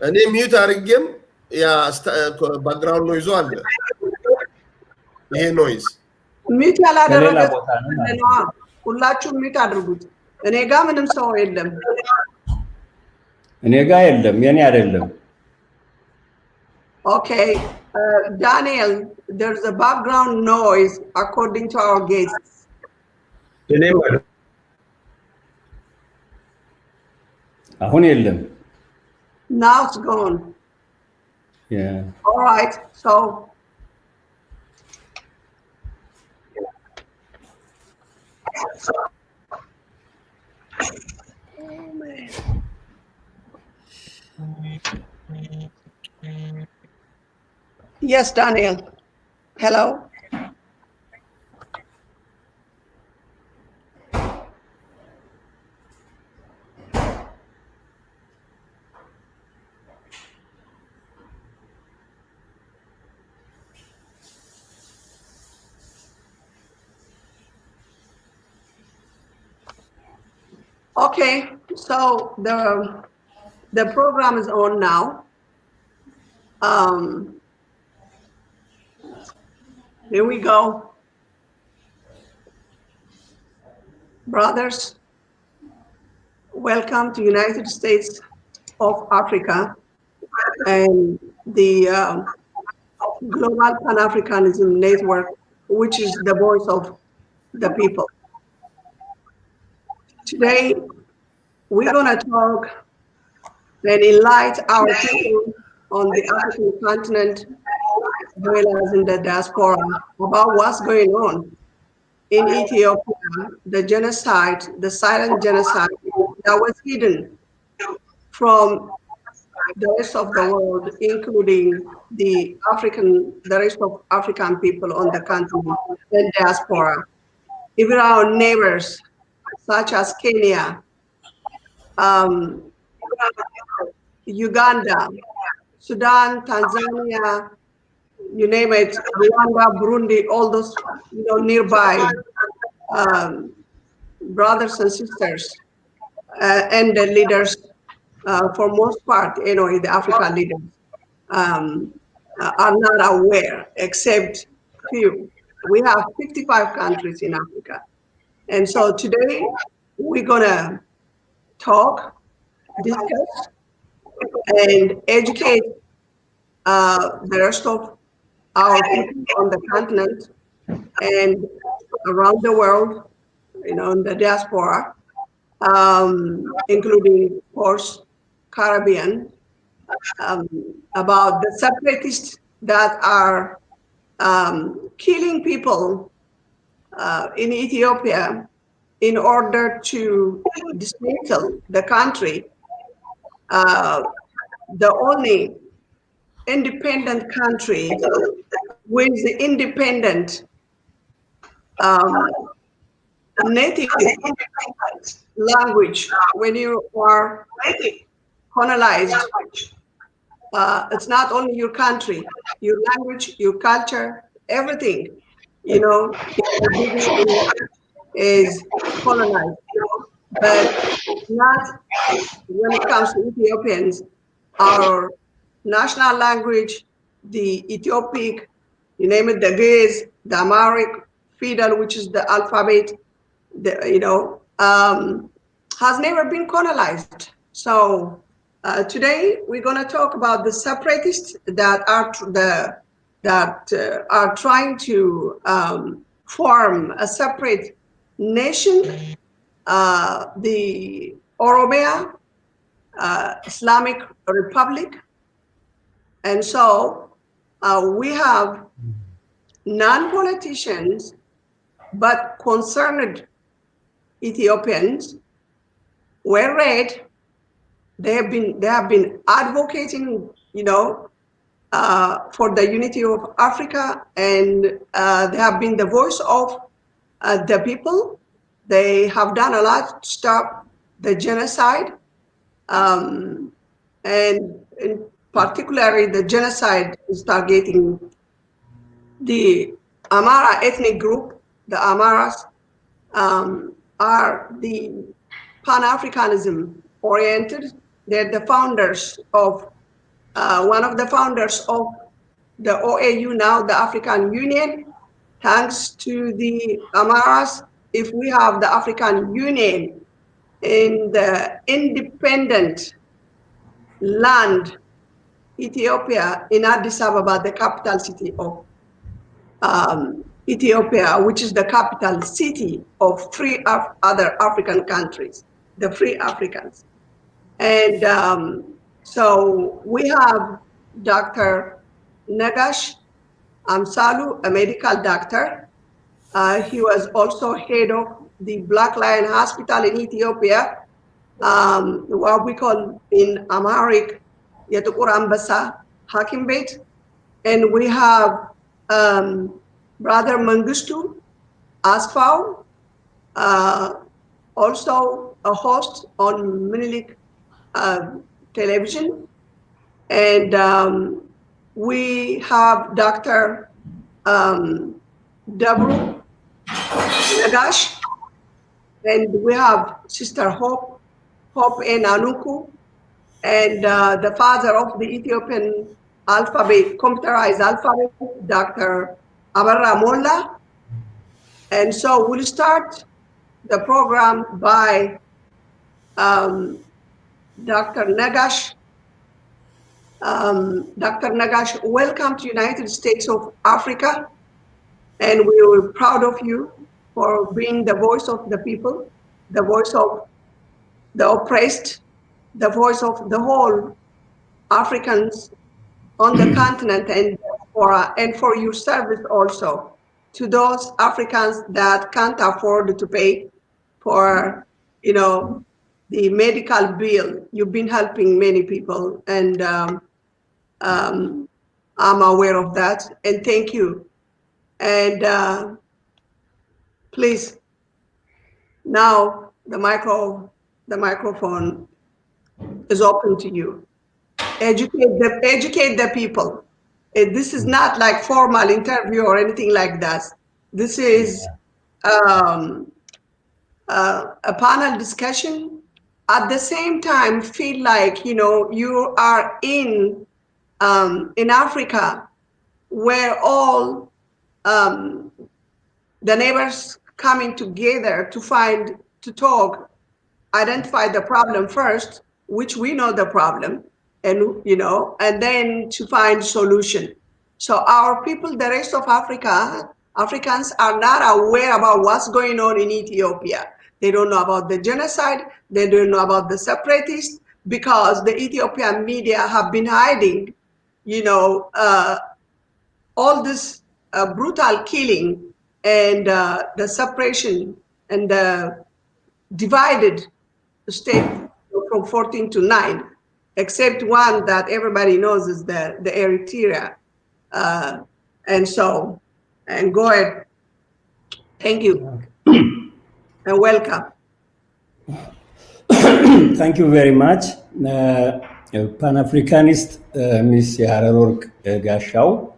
እኔ ሚዩት አድርጌም ያ ባክግራውንድ ኖይዙ አለ። ይሄ ኖይዝ ሚዩት ያላደረገ ሁላችሁም ሚዩት አድርጉት። እኔ ጋር ምንም ሰው የለም። እኔ ጋር የለም፣ የኔ አይደለም። Okay, Daniel, there's a background noise according to our guests. አሁን የለም። Now it's gone. Yeah. All right, so oh man. Yes, Daniel. Hello. Okay, so the program is on now. Here we go. Brothers, welcome to United States of Africa and the Global Pan-Africanism Network, which is the voice of the people. Today, we're going to talk and enlighten our people on the African continent, as well as in the diaspora, about what's going on in Ethiopia, the genocide, the silent genocide that was hidden from the rest of the world, including the rest of African people on the continent and diaspora, even our neighbors, such as Kenya, Uganda, Sudan, Tanzania, you name it, Rwanda, Burundi, all those nearby brothers and sisters and the leaders, for most part, the African leaders are not aware, except few. We have 55 countries in Africa. And so today we're gonna talk, discuss, and educate the rest of our people on the continent and around the world, in the diaspora, including, of course, Caribbean, about the separatists that are killing people in Ethiopia in order to dismantle the country, the only independent country with the independent native language. When you are colonized, it's not only your country, your language, your culture, everything, is colonized. But not when it comes to Ethiopians. Our national language, the Ethiopic, you name it, the Ge'ez, the Amharic, Fidal, which is the alphabet, has never been colonized. So today we're going to talk about the separatists that are trying to form a separate nation, the Oromia Islamic Republic. And so we have non-politicians, but concerned Ethiopians were read. They have been advocating, for the unity of Africa, and they have been the voice of the people. They have done a lot to stop the genocide, and in particularly the genocide is targeting the Amhara ethnic group. The Amharas are the Pan-Africanism oriented They're the founders of, one of the founders of the OAU, now the African Union. Thanks to the Amaras, if we have the African Union in the independent land, Ethiopia, in Addis Ababa, the capital city of Ethiopia, which is the capital city of three other African countries, the Free Africans. And so we have Dr. Nagash Amsalu, a medical doctor. He was also head of the Black Lion Hospital in Ethiopia, what we call in Amharic, Yetukur Ambasa Hakim Beit. And we have Brother Mangustu Asfau, also a host on Minilik television. And we have Dr. Dabru Nagash, and we have Sister Hope N. Anuku, and the father of the Ethiopian alphabet, computerized alphabet, Dr. Abarra Molla. And so we'll start the program by Dr. Nagash. Dr. Nagash, welcome to United States of Africa. And we are proud of you for being the voice of the people, the voice of the oppressed, the voice of the whole Africans on the continent, and for your service also to those Africans that can't afford to pay for, the medical bill. You've been helping many people, and I'm aware of that, and thank you. And please, now the microphone is open to you. Educate the people. This is not like formal interview or anything like that. This is a panel discussion. At the same time, feel like you are in Africa, where all the neighbors coming together to talk, identify the problem first, which we know the problem, and then to find solution. So our people, the rest of Africans are not aware about what's going on in Ethiopia. They don't know about the genocide. They don't know about the separatists, because the Ethiopian media have been hiding, all this brutal killing and the separation and the divided state from 14 to 9, except one that everybody knows is the Eritrea. And go ahead. Thank you. And welcome. Thank you very much. Pan-Africanist Ms. Yaharork Gashau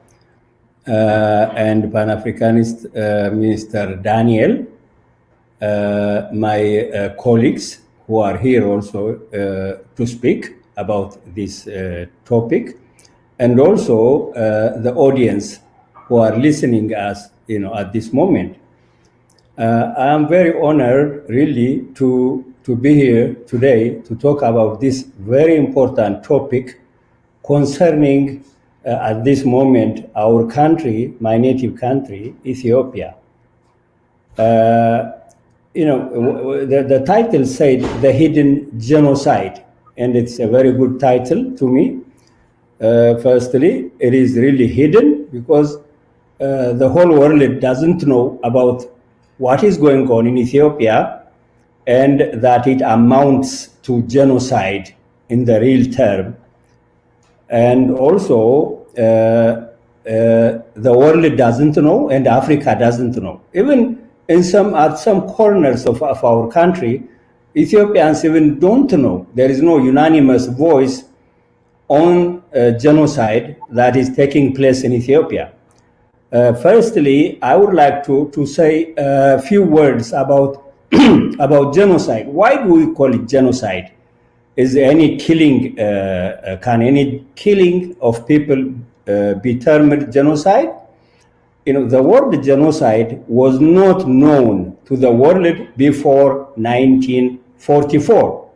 and Pan-Africanist Mr. Daniel, my colleagues who are here also to speak about this topic, and also the audience who are listening us, at this moment. I am very honored, really, to be here today to talk about this very important topic concerning, at this moment, our country, my native country, Ethiopia. The title said The Hidden Genocide, and it's a very good title to me. Firstly, it is really hidden because the whole world doesn't know about what is going on in Ethiopia, and that it amounts to genocide in the real term. And also, the world doesn't know, and Africa doesn't know. Even at some corners of our country, Ethiopians even don't know. There is no unanimous voice on genocide that is taking place in Ethiopia. Firstly, I would like to say a few words about about genocide. Why do we call it genocide? is any killing, can any killing of people be termed genocide? The word genocide was not known to the world before 1944.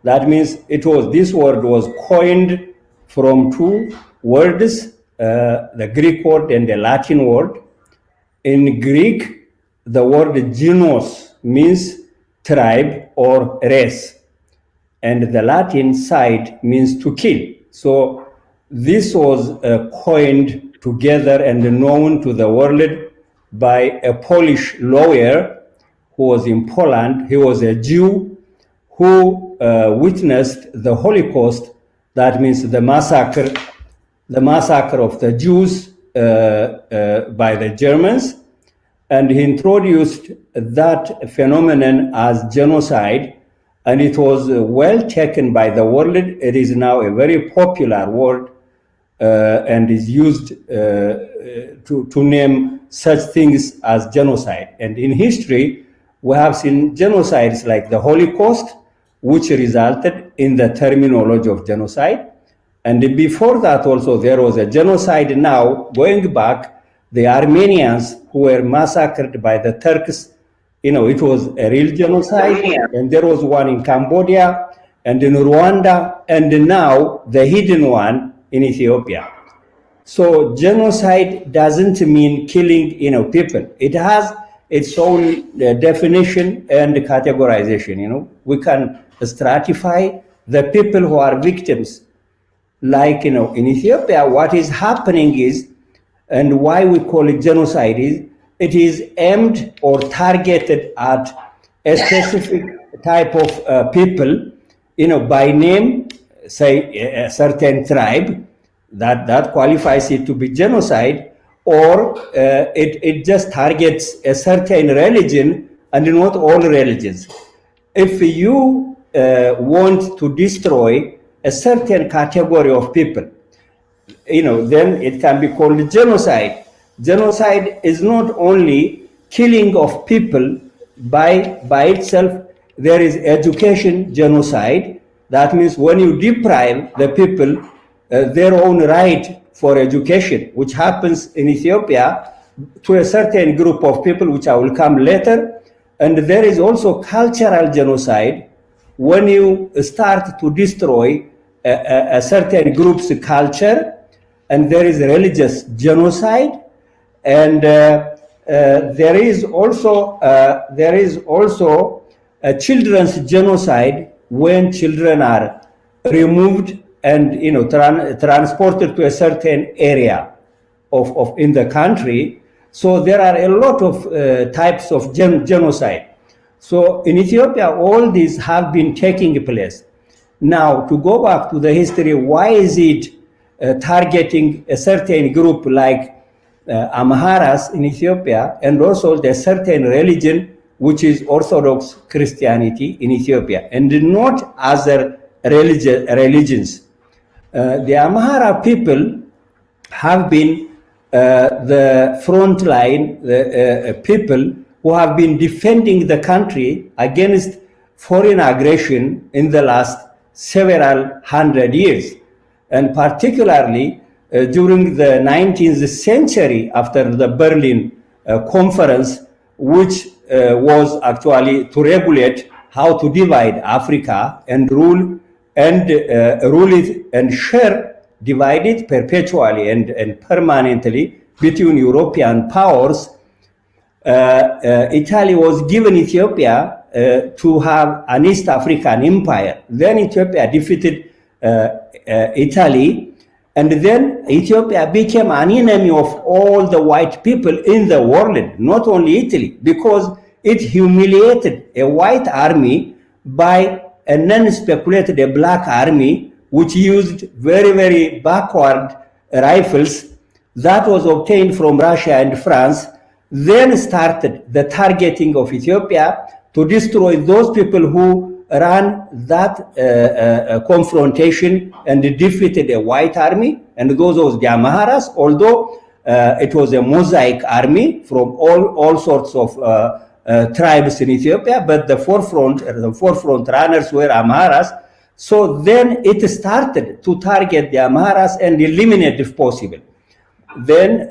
That means this word was coined from two words, the Greek word and the Latin word. In Greek, the word genos means tribe or race, and the Latin side means to kill. So this was coined together and known to the world by a Polish lawyer who was in Poland. He was a Jew who witnessed the Holocaust. That means the massacre of the Jews by the Germans, and he introduced that phenomenon as genocide, and it was well taken by the world. It is now a very popular word and is used to name such things as genocide. And in history, we have seen genocides like the Holocaust, which resulted in the terminology of genocide. And before that also, there was a genocide now, going back, the Armenians who were massacred by the Turks, it was a real genocide. And there was one in Cambodia and in Rwanda, and now the hidden one in Ethiopia. So genocide doesn't mean killing, people. It has its own definition and categorization. We can stratify the people who are victims. Like, in Ethiopia, what is happening is, and why we call it genocide is, it is aimed or targeted at a specific type of people, by name, say a certain tribe, that qualifies it to be genocide, or it just targets a certain religion and not all religions. If you want to destroy a certain category of people, then it can be called genocide. Genocide is not only killing of people by itself. There is education genocide. That means when you deprive the people their own right for education, which happens in Ethiopia to a certain group of people, which I will come later. And there is also cultural genocide, when you start to destroy a certain group's culture, and there is religious genocide, and there is also a children's genocide, when children are removed and transported to a certain area of in the country. So there are a lot of types of genocide. So in Ethiopia, all these have been taking place. Now, to go back to the history, why is it targeting a certain group like Amharas in Ethiopia, and also the certain religion, which is Orthodox Christianity in Ethiopia, and not other religions? The Amhara people have been the front line, the people who have been defending the country against foreign aggression in the last several hundred years. And particularly during the 19th century, after the Berlin Conference, which was actually to regulate how to divide Africa and rule it and divide it perpetually and permanently between European powers. Italy was given Ethiopia to have an East African empire. Then Ethiopia defeated Italy, and then Ethiopia became an enemy of all the white people in the world, not only Italy, because it humiliated a white army by a non-speculated a black army, which used very, very backward rifles that was obtained from Russia and France. Then started the targeting of Ethiopia to destroy those people who ran that confrontation and defeated a white army, and those was the Amharas, although it was a mosaic army from all sorts of tribes in Ethiopia, but the forefront runners were Amharas. So then it started to target the Amharas and eliminate if possible. Then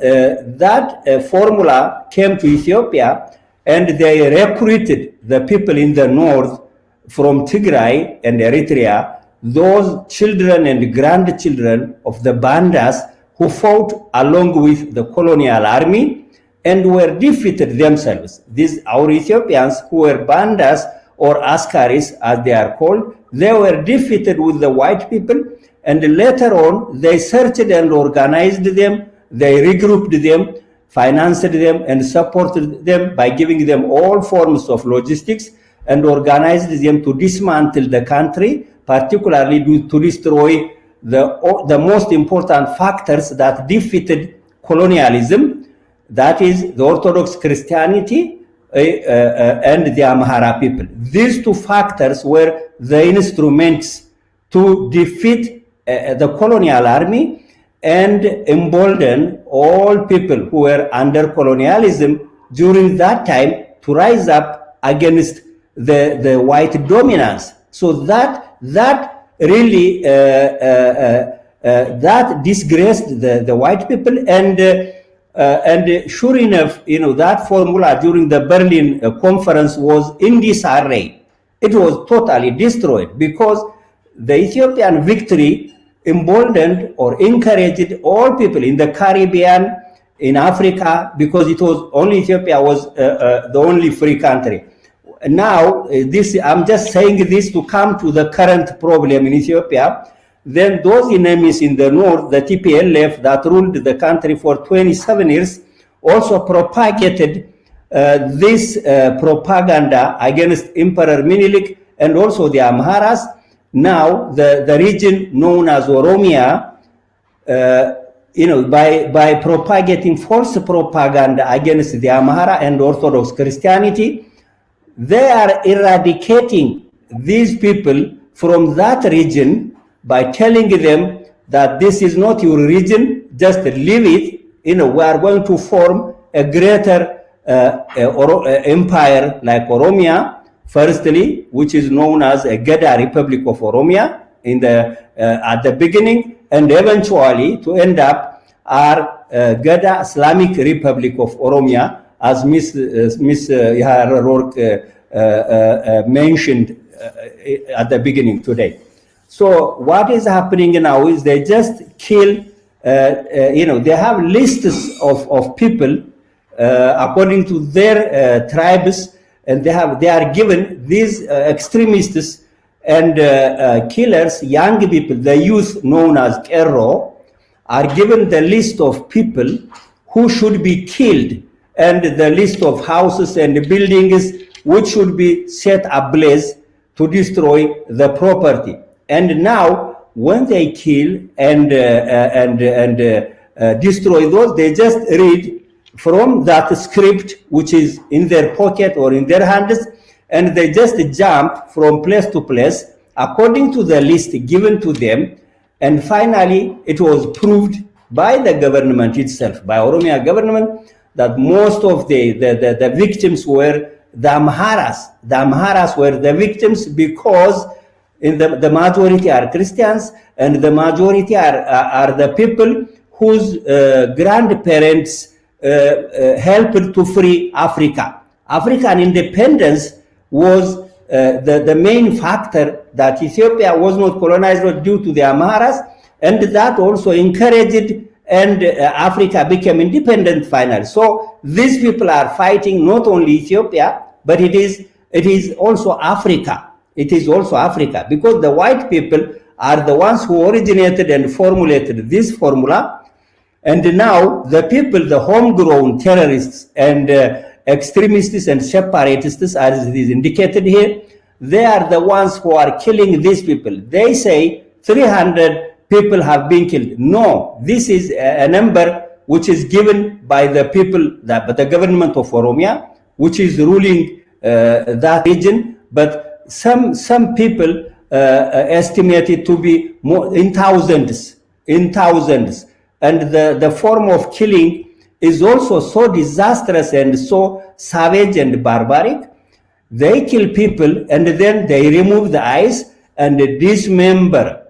that formula came to Ethiopia, and they recruited the people in the north from Tigray and Eritrea, those children and grandchildren of the bandas who fought along with the colonial army and were defeated themselves. These our Ethiopians who were bandas or askaris as they are called, they were defeated with the white people, and later on they searched and organized them, they regrouped them, financed them and supported them by giving them all forms of logistics and organized them to dismantle the country, particularly to destroy the most important factors that defeated colonialism, that is the Orthodox Christianity and the Amhara people. These two factors were the instruments to defeat the colonial army and embolden all people who were under colonialism during that time to rise up against the white dominance. So that really that disgraced the white people, and sure enough, that formula during the Berlin conference was in disarray. It was totally destroyed because the Ethiopian victory emboldened or encouraged all people in the Caribbean, in Africa, because it was only Ethiopia was the only free country. Now, I'm just saying this to come to the current problem in Ethiopia. Then those enemies in the north, the TPLF that ruled the country for 27 years, also propagated this propaganda against Emperor Menelik and also the Amharas. Now, the region known as Oromia, by propagating false propaganda against the Amhara and Orthodox Christianity, they are eradicating these people from that region by telling them that this is not your region, just leave it. We are going to form a greater empire like Oromia, firstly, which is known as a Gada Republic of Oromia at the beginning, and eventually to end up our Gada Islamic Republic of Oromia, as Miss Yahya Rourke mentioned at the beginning today. So what is happening now is they just kill, they have lists of people according to their tribes, and they are given these extremists and killers, young people, the youth known as Kero, are given the list of people who should be killed and the list of houses and buildings which should be set ablaze to destroy the property. And now, when they kill and destroy those, they just read from that script which is in their pocket or in their hands, and they just jump from place to place according to the list given to them. And finally, it was proved by the government itself, by Oromia government, that most of the victims were the Amharas. The Amharas were the victims because the majority are Christians, and the majority are the people whose grandparents helped to free Africa. African independence was the main factor that Ethiopia was not colonized due to the Amharas, and that also encouraged and Africa became independent finally. So these people are fighting not only Ethiopia, but it is also Africa. It is also Africa, because the white people are the ones who originated and formulated this formula. And now the people, the homegrown terrorists and extremists and separatists, as it is indicated here, they are the ones who are killing these people. They say 300 people have been killed. No, this is a number which is given by the people, the government of Oromia, which is ruling that region. But some people estimate it to be more in thousands. And the form of killing is also so disastrous and so savage and barbaric. They kill people and then they remove the eyes and dismember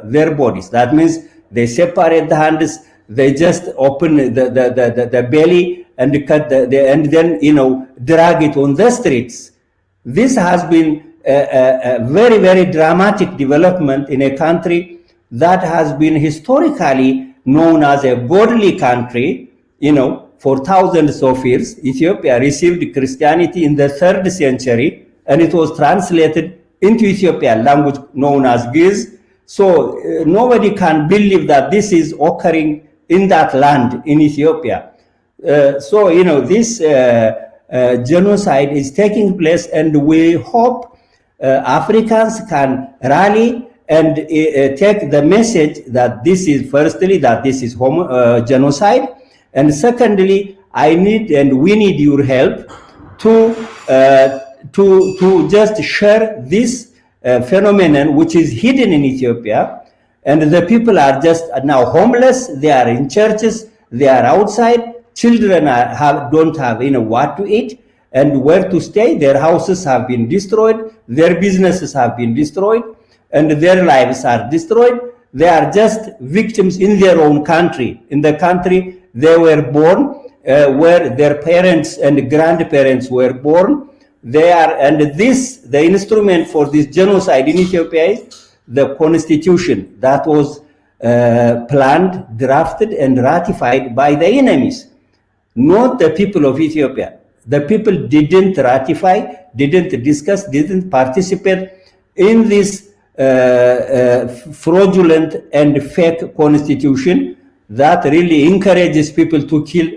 their bodies. That means they separate the hands, they just open the belly and cut and then drag it on the streets. This has been a very, very dramatic development in a country that has been historically known as a godly country, for thousands of years. Ethiopia received Christianity in the 3rd century, and it was translated into Ethiopian language known as Giz. So nobody can believe that this is occurring in that land, in Ethiopia. So this genocide is taking place, and we hope Africans can rally and take the message that this is, firstly, that this is genocide, and secondly, we need your help to just share this phenomenon which is hidden in Ethiopia, and the people are just now homeless. They are in churches, they are outside. Children don't have what to eat and where to stay. Their houses have been destroyed, their businesses have been destroyed, and their lives are destroyed. They are just victims in their own country, in the country they were born, where their parents and grandparents were born. The instrument for this genocide in Ethiopia is the constitution that was planned, drafted, and ratified by the enemies, not the people of Ethiopia. The people didn't ratify, didn't discuss, didn't participate in this fraudulent and fake constitution that really encourages people to kill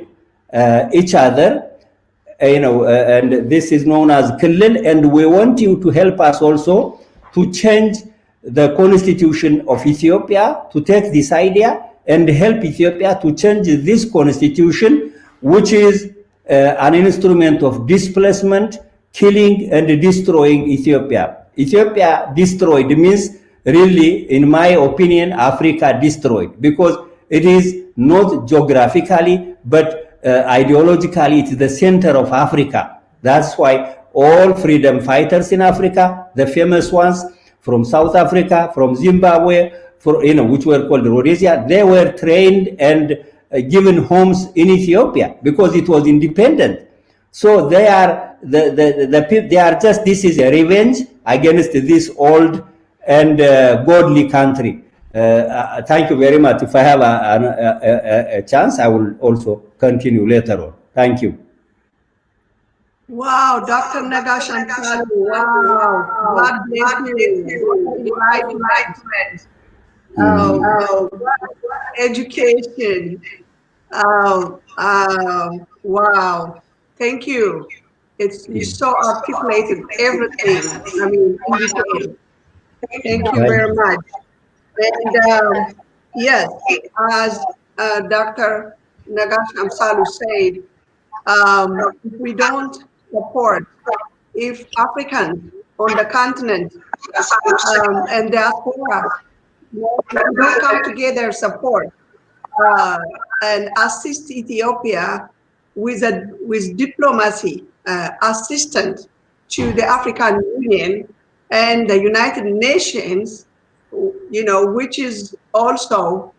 each other, and this is known as Killil, and we want you to help us also to change the constitution of Ethiopia, to take this idea and help Ethiopia to change this constitution, which is an instrument of displacement, killing and destroying Ethiopia. Ethiopia destroyed means really, in my opinion, Africa destroyed, because it is not geographically, but ideologically, it's the center of Africa. That's why all freedom fighters in Africa, the famous ones from South Africa, from Zimbabwe, which were called Rhodesia, they were trained and given homes in Ethiopia because it was independent. So they are they are just, this is a revenge against this old and godly country. Thank you very much. If I have a chance, I will also continue later on. Thank you. Wow, Dr. Nagash Amsalu, wow, God bless you. Enlightenment. Education. Wow, thank you. You so articulated everything. I mean, in detail. Thank you very much. And yes, as Dr. Nagash Amsalu said, if we don't support, if Africans on the continent and diaspora don't come together, support and assist Ethiopia with diplomacy, assistance to the African Union and the United Nations, which is also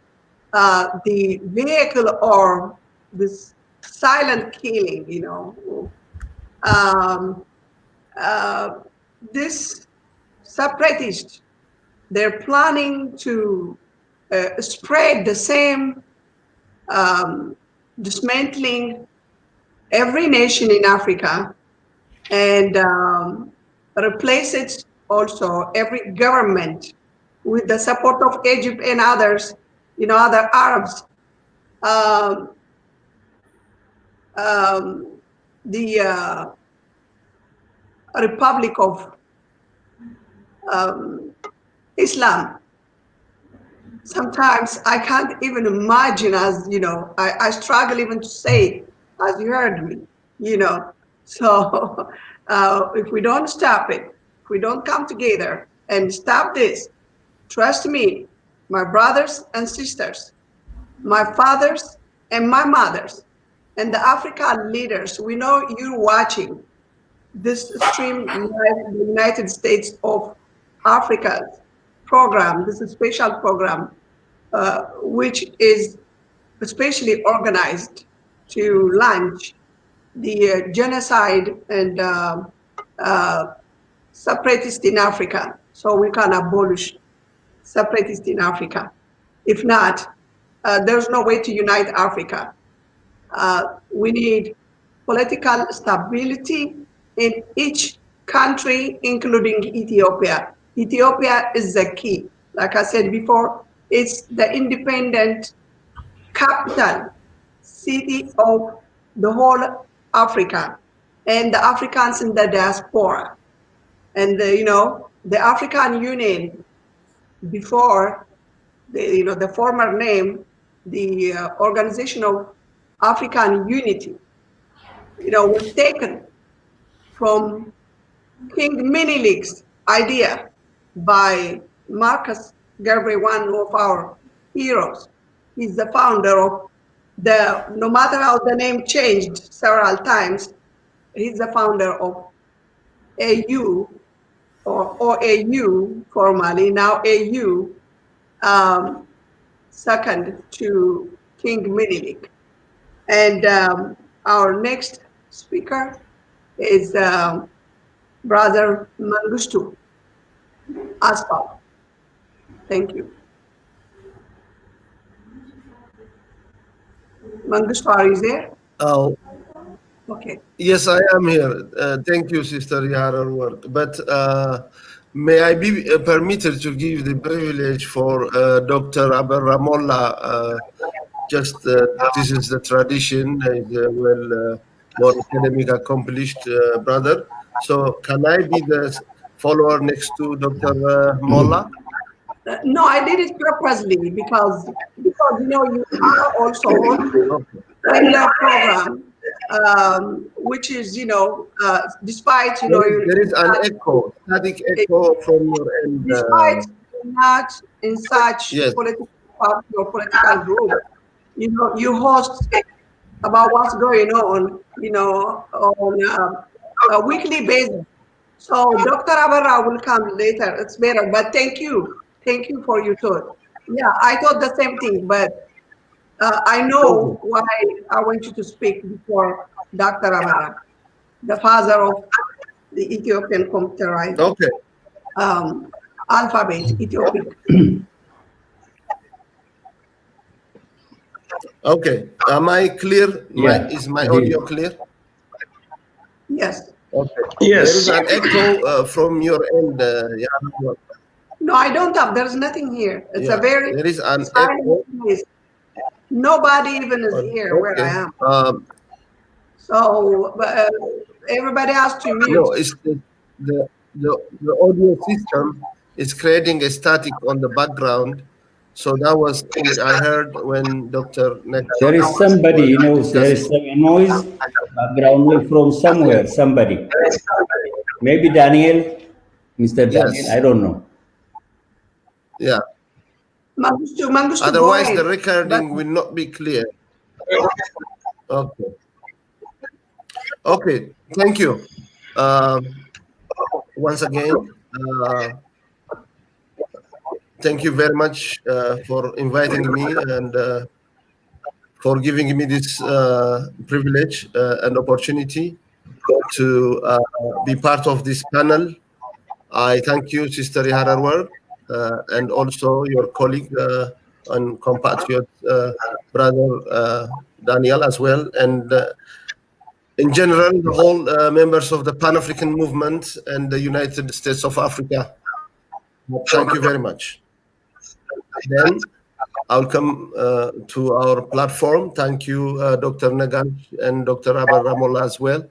the vehicle or this silent killing, this separatist, they're planning to spread the same dismantling every nation in Africa and replace it also every government with the support of Egypt and others, other Arabs. The Republic of Islam. Sometimes I can't even imagine, as I struggle even to say, as you heard me, So if we don't stop it, if we don't come together and stop this, trust me, my brothers and sisters, my fathers and my mothers, and the African leaders, we know you're watching this stream in the United States of Africa's program. This is a special program, which is especially organized to launch the genocide and separatists in Africa, so we can abolish separatists in Africa. If not, there's no way to unite Africa. We need political stability in each country, including Ethiopia. Ethiopia is the key. Like I said before, it's the independent capital city of the whole Africa and the Africans in the diaspora. And the African Union, before the former name, the Organization of African Unity, was taken from King Menelik's idea by Marcus Garvey, one of our heroes. He's the founder of no matter how the name changed several times, he's the founder of AU, or OAU formerly, now AU, second to King Menelik. And our next speaker is Brother Mengistu Asfal. Thank you. Mengistu, are you there? Oh, okay. Yes, I am here. Thank you, Sister Yaharar Work. But may I be permitted to give the privilege for Dr. Abel Ramolla? This is the tradition. More academic accomplished brother. So can I be the follower next to Dr. Molla? No, I did it purposely because you are also on the program, which is despite there is an echo, static echo from your end. Despite not in such political party or political group, you host about what's going on, on a weekly basis. So Dr. Abarra will come later. It's better, but thank you for your thought. Yeah, I thought the same thing, but I know why I want you to speak before Dr. Abarra, the father of the Ethiopian computerized alphabet, Ethiopian. Okay, am I clear? Yeah. Is my audio clear? Yes. Okay. Yes. There is an echo from your end. No, I don't have. There's nothing here. It's a very there is an echo. Place. Nobody even is here where I am. So everybody has to mute. No, it's the audio system is creating a static on the background. So that was what I heard when Dr. There is somebody, there is some noise, background noise from somewhere, somebody. Maybe Daniel, Mr. Daniel, I don't know. Yeah. Mangustu, otherwise, the recording will not be clear. Okay. Okay, thank you. Once again, thank you very much for inviting me and for giving me this privilege and opportunity to be part of this panel. I thank you, Sister Yaharar Work, and also your colleague and compatriot, Brother Daniel as well, and in general, the whole members of the Pan-African movement and the United States of Africa. Thank you very much. Then I'll come to our platform. Thank you, Dr. Nagash and Dr. Abel Ramolla as well.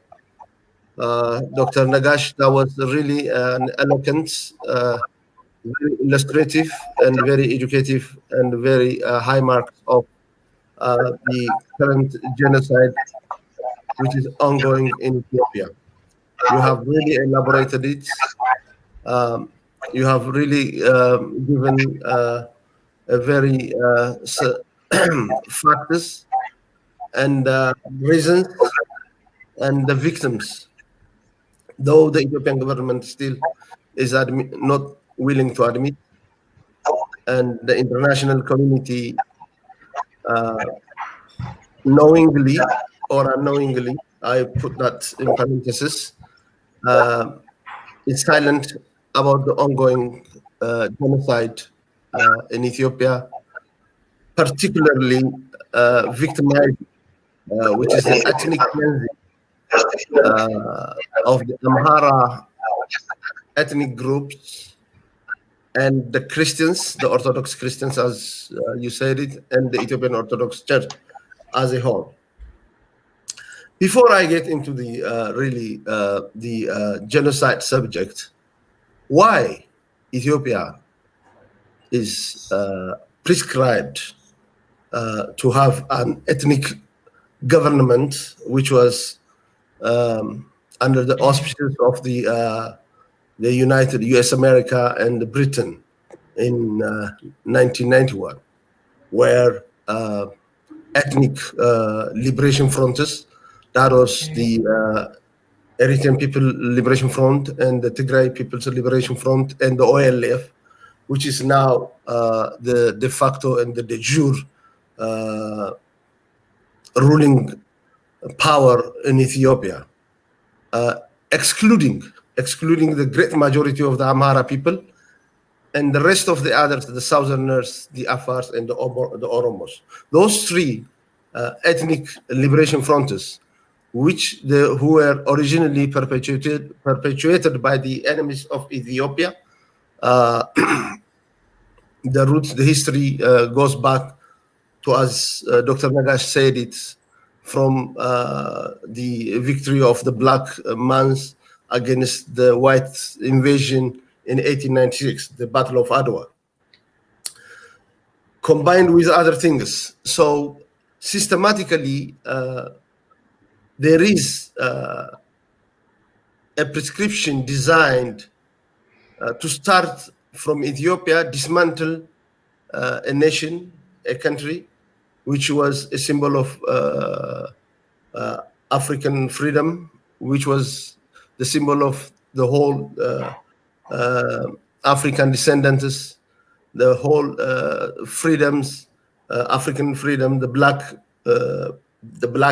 Dr. Nagash, that was really an eloquent, very illustrative, and very educative, and very high marks of the current genocide which is ongoing in Ethiopia. You have really elaborated it. You have really given a very factors and reasons and the victims. Though the Ethiopian government still is not willing to admit, and the international community knowingly or unknowingly, I put that in parentheses, is silent about the ongoing genocide in Ethiopia, particularly victimized, which is the ethnic cleansing of the Amhara ethnic groups and the Christians, the Orthodox Christians, as you said it, and the Ethiopian Orthodox Church as a whole. Before I get into the genocide subject, why Ethiopia is prescribed to have an ethnic government, which was under the auspices of the United U.S. America and Britain in 1991, where ethnic liberation fronts, that was the Eritrean People Liberation Front and the Tigray People's Liberation Front and the OLF, which is now the de facto and the de jure ruling power in Ethiopia, excluding the great majority of the Amhara people and the rest of the others, the Southerners, the Afars, and the Oromos. Those three ethnic liberation fronts, who were originally perpetuated by the enemies of Ethiopia. The history goes back to, as Dr. Nagash said it, from the victory of the black mans against the white invasion in 1896, the Battle of Adwa, combined with other things. So systematically, there is a prescription designed to start from Ethiopia, dismantle a nation, a country, which was a symbol of African freedom, which was the symbol of the whole African descendants, the whole freedoms, African freedom, the black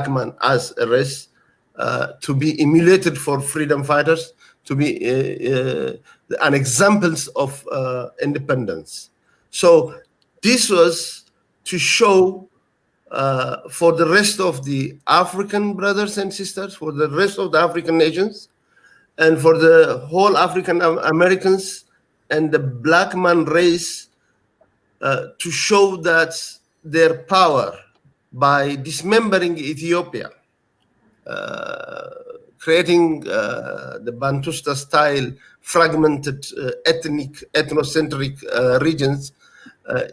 man as a race, to be emulated for freedom fighters, to be an examples of independence. So this was to show for the rest of the African brothers and sisters, for the rest of the African nations, and for the whole African Americans and the black man race, to show that their power by dismembering Ethiopia, creating the Bantusta style fragmented ethnocentric regions,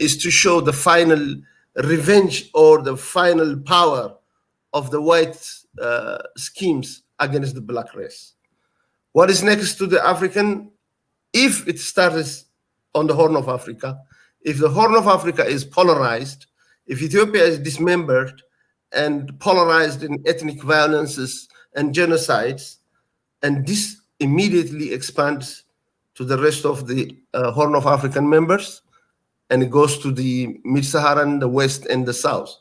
is to show the final revenge or the final power of the white schemes against the black race. What is next to the African? If it starts on the Horn of Africa, if the Horn of Africa is polarized, if Ethiopia is dismembered and polarized in ethnic violences and genocides, and this immediately expands to the rest of the Horn of African members, and it goes to the Mid-Saharan, the West, and the South.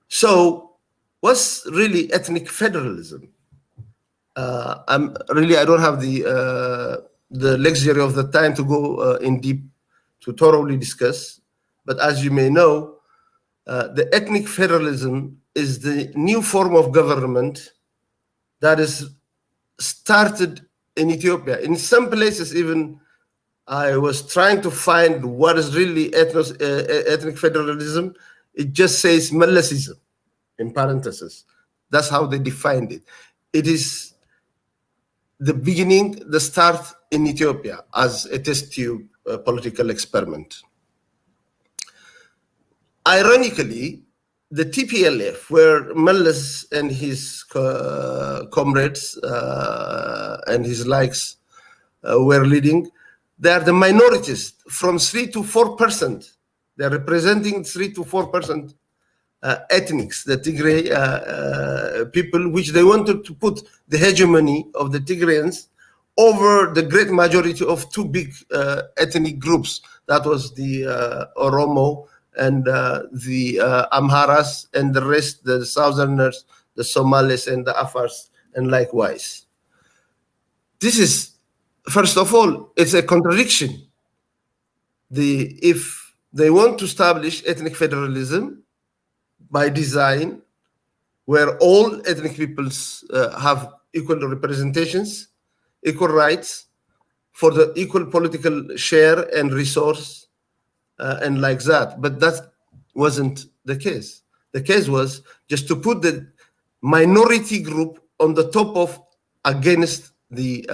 So what's really ethnic federalism? I don't have the luxury of the time to go in deep to thoroughly discuss, but as you may know, the ethnic federalism is the new form of government that is started in Ethiopia. In some places, even I was trying to find what is really ethnic federalism. It just says Mallasism in parentheses. That's how they defined it. It is the beginning, the start in Ethiopia as a test tube political experiment. Ironically, the TPLF, where Mallas and his comrades and his likes were leading, they are the minorities from 3 to 4%. They're representing 3 to 4% ethnics, the Tigray people, which they wanted to put the hegemony of the Tigrayans over the great majority of two big ethnic groups. That was the Oromo and the Amharas, and the rest, the Southerners, the Somalis and the Afars, and likewise. This is, first of all, it's a contradiction. If they want to establish ethnic federalism by design, where all ethnic peoples have equal representations, equal rights, for the equal political share and resource, and like that. But that wasn't the case. The case was just to put the minority group on the top of, against the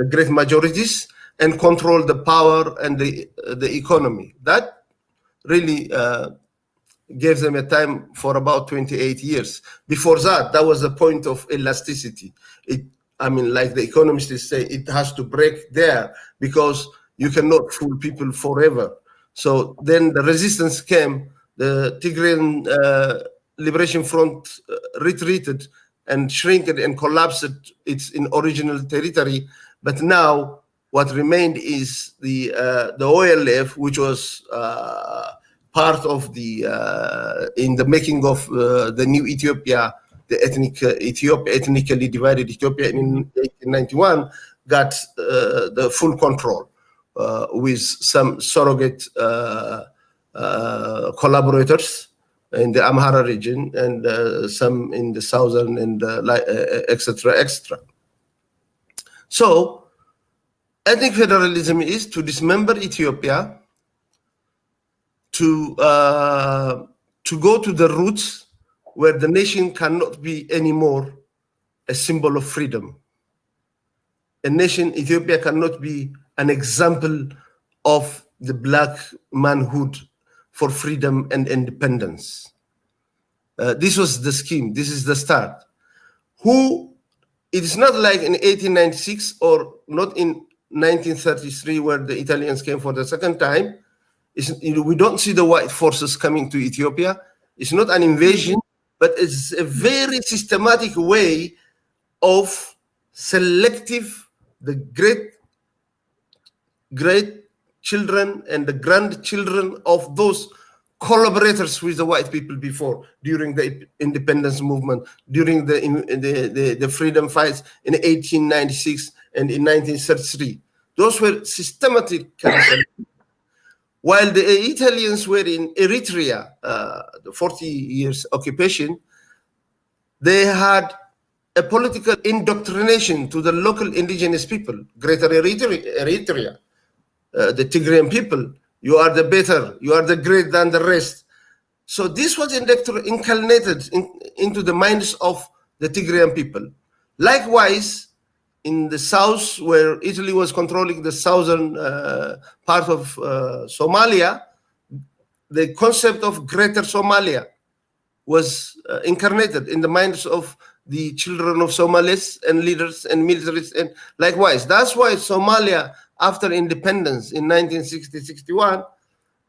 great majorities, and control the power and the economy. That really gave them a time for about 28 years. Before that, that was the point of elasticity. Like the economists say, it has to break there, because you cannot fool people forever. So then the resistance came. The Tigrayan Liberation Front retreated and shrinked and collapsed its in original territory. But now what remained is the OLF, which was part of the in the making of the new Ethiopia, the ethnically divided Ethiopia in 1891, got the full control with some surrogate collaborators in the Amhara region, and some in the southern, and etc., etc. So ethnic federalism is to dismember Ethiopia, to go to the roots, where the nation cannot be anymore a symbol of freedom. A nation, Ethiopia, cannot be an example of the black manhood for freedom and independence. This was the scheme. This is the start. It is not like in 1896 or not in 1933, where the Italians came for the second time. We don't see the white forces coming to Ethiopia. It's not an invasion, but it's a very systematic way of selective, the great children and the grandchildren of those collaborators with the white people before, during the independence movement, during the freedom fights in 1896 and in 1933. Those were systematic. While the Italians were in Eritrea, the 40 years occupation, they had a political indoctrination to the local indigenous people, Greater Eritrea, the Tigrayan people. You are the better, you are the great than the rest. So this was inculcated into the minds of the Tigrayan people. Likewise, in the south, where Italy was controlling the southern part of Somalia, the concept of Greater Somalia was incarnated in the minds of the children of Somalis and leaders and militaries, and likewise. That's why Somalia, after independence in 1960-61,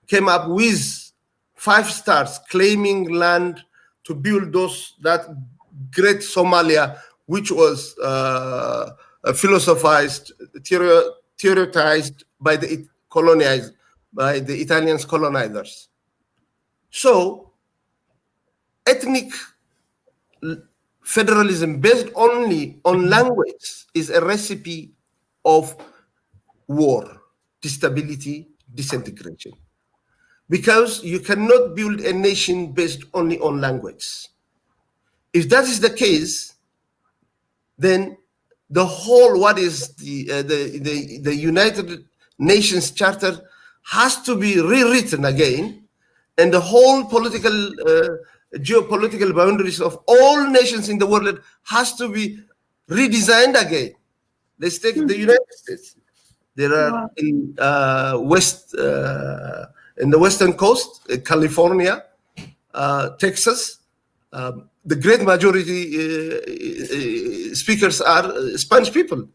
came up with 5 stars, claiming land to build that great Somalia, which was philosophized, theoretized by the Italians colonizers. So ethnic federalism based only on language is a recipe of war, instability, disintegration. Because you cannot build a nation based only on language. If that is the case, then the whole, what is the United Nations Charter has to be rewritten again, and the whole political, geopolitical boundaries of all nations in the world has to be redesigned again. Let's take the United States. There are in in the western coast, California, Texas, the great majority speakers are Spanish people.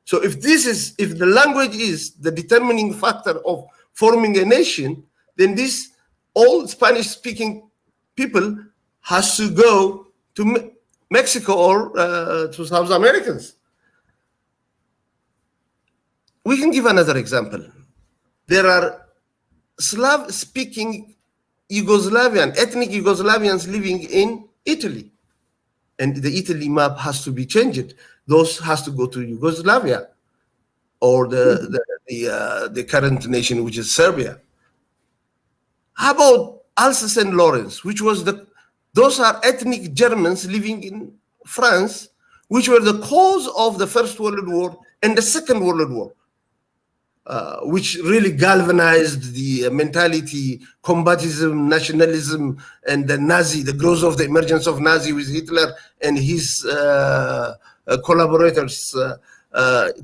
So if the language is the determining factor of forming a nation, then this all Spanish-speaking people has to go to Mexico or to South Americans. we can give another example. There are Slav-speaking ethnic Yugoslavians living in Italy. And the Italy map has to be changed. Those has to go to Yugoslavia or the current nation, which is Serbia. How about Alsace and Lorraine, which was those are ethnic Germans living in France, which were the cause of the First World War and the Second World War, which really galvanized the mentality, combatism, nationalism, and the growth of the emergence of Nazi with Hitler and his collaborators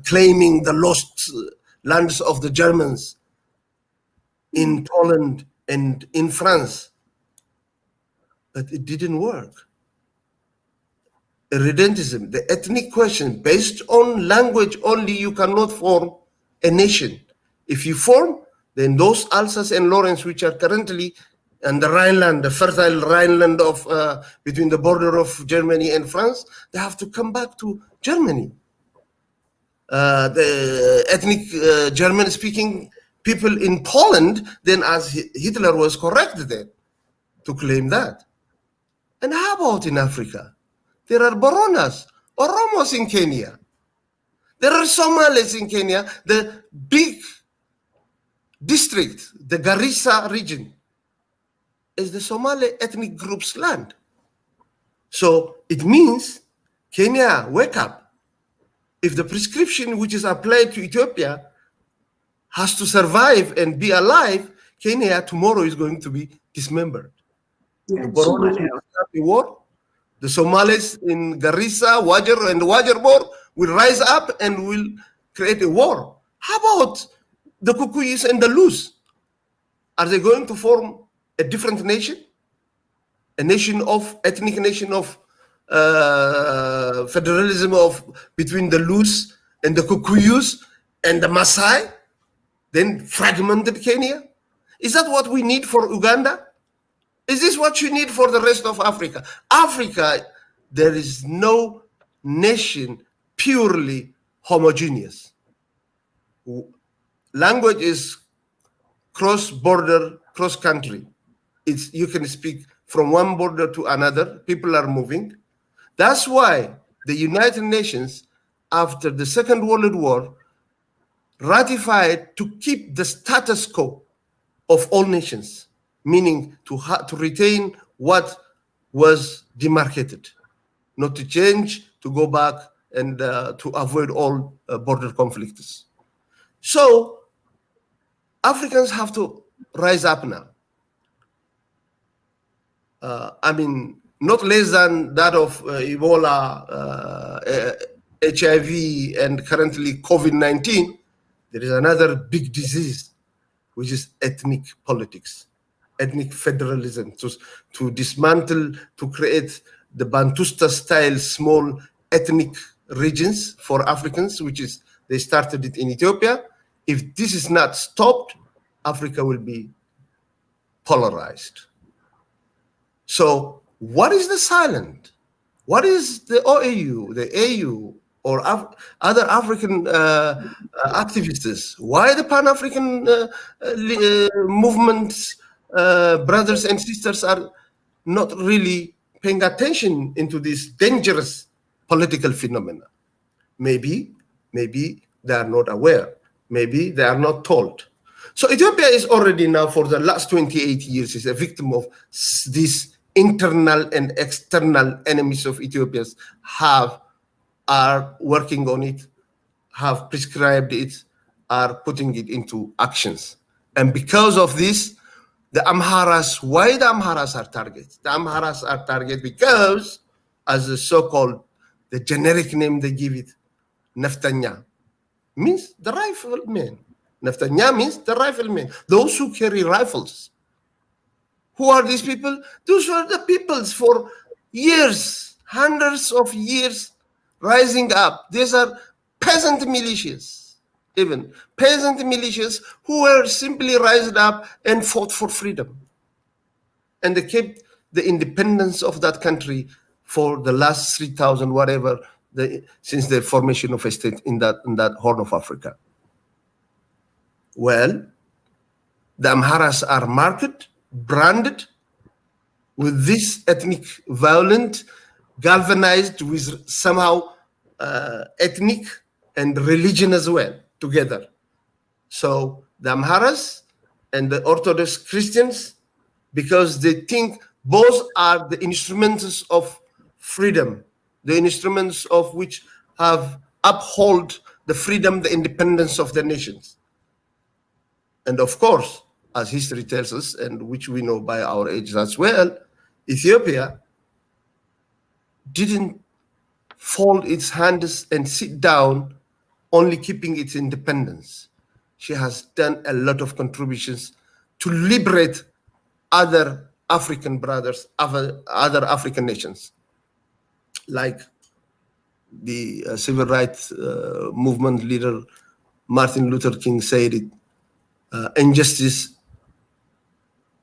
claiming the lost lands of the Germans in Poland and in France. But it didn't work. Irredentism, the ethnic question, based on language only, you cannot form a nation. If you form, then those Alsace and Lorraine, which are currently in the Rhineland, the fertile Rhineland of between the border of Germany and France, they have to come back to Germany. The ethnic German-speaking people in Poland, then as Hitler was correct then to claim that. And how about in Africa? There are Boronas, Oromos in Kenya. There are Somalis in Kenya, the big district, the Garissa region, is the Somali ethnic group's land. So it means, Kenya, wake up. If the prescription which is applied to Ethiopia has to survive and be alive, Kenya tomorrow is going to be dismembered. Yeah, The Boronas will start the war. The Somalis in Garissa, Wajar, and Wajarbor will rise up and will create a war. How about the Kukuyis and the Luz? Are they going to form a different nation? A nation of, ethnic nation of federalism of between the Luz and the Kukuyus and the Maasai? Then fragmented Kenya? Is that what we need for Uganda? Is this what you need for the rest of Africa? Africa, there is no nation purely homogeneous. Language is cross-border, cross-country. You can speak from one border to another. People are moving. That's why the United Nations, after the Second World War, ratified to keep the status quo of all nations, meaning to retain what was demarcated, not to change, to go back, and to avoid all border conflicts. So Africans have to rise up now. I mean, not less than that of Ebola, HIV, and currently COVID-19. There is another big disease, which is ethnic politics, ethnic federalism, to dismantle, to create the Bantusta-style small ethnic regions for Africans, which is, they started it in Ethiopia. If this is not stopped, Africa will be polarized. So what is the silent? What is the OAU, the AU, or other African activists? Why the Pan-African movements, brothers and sisters, are not really paying attention into this dangerous political phenomena? Maybe they are not aware. Maybe they are not told. So Ethiopia is already now, for the last 28 years, is a victim of these internal and external enemies of Ethiopia are working on it, have prescribed it, are putting it into actions. And because of this, the Amharas, why the Amharas are targets? The Amharas are target because, as the so-called, the generic name they give it, Neftanya, means the riflemen. Neftanya means the riflemen, those who carry rifles. Who are these people? Those are the peoples for years, hundreds of years, rising up. These are peasant militias, even peasant militias who were simply rising up and fought for freedom. And they kept the independence of that country for the last 3,000, whatever, since the formation of a state in that Horn of Africa. Well, the Amharas are marked, branded with this ethnic violence, galvanized with somehow ethnic and religion as well together. So the Amharas and the Orthodox Christians, because they think both are the instruments of freedom, the instruments of which have uphold the freedom, the independence of the nations. And of course, as history tells us, and which we know by our age as well, Ethiopia didn't fold its hands and sit down only keeping its independence. She has done a lot of contributions to liberate other African brothers, other African nations, like the civil rights movement leader Martin Luther King said it, injustice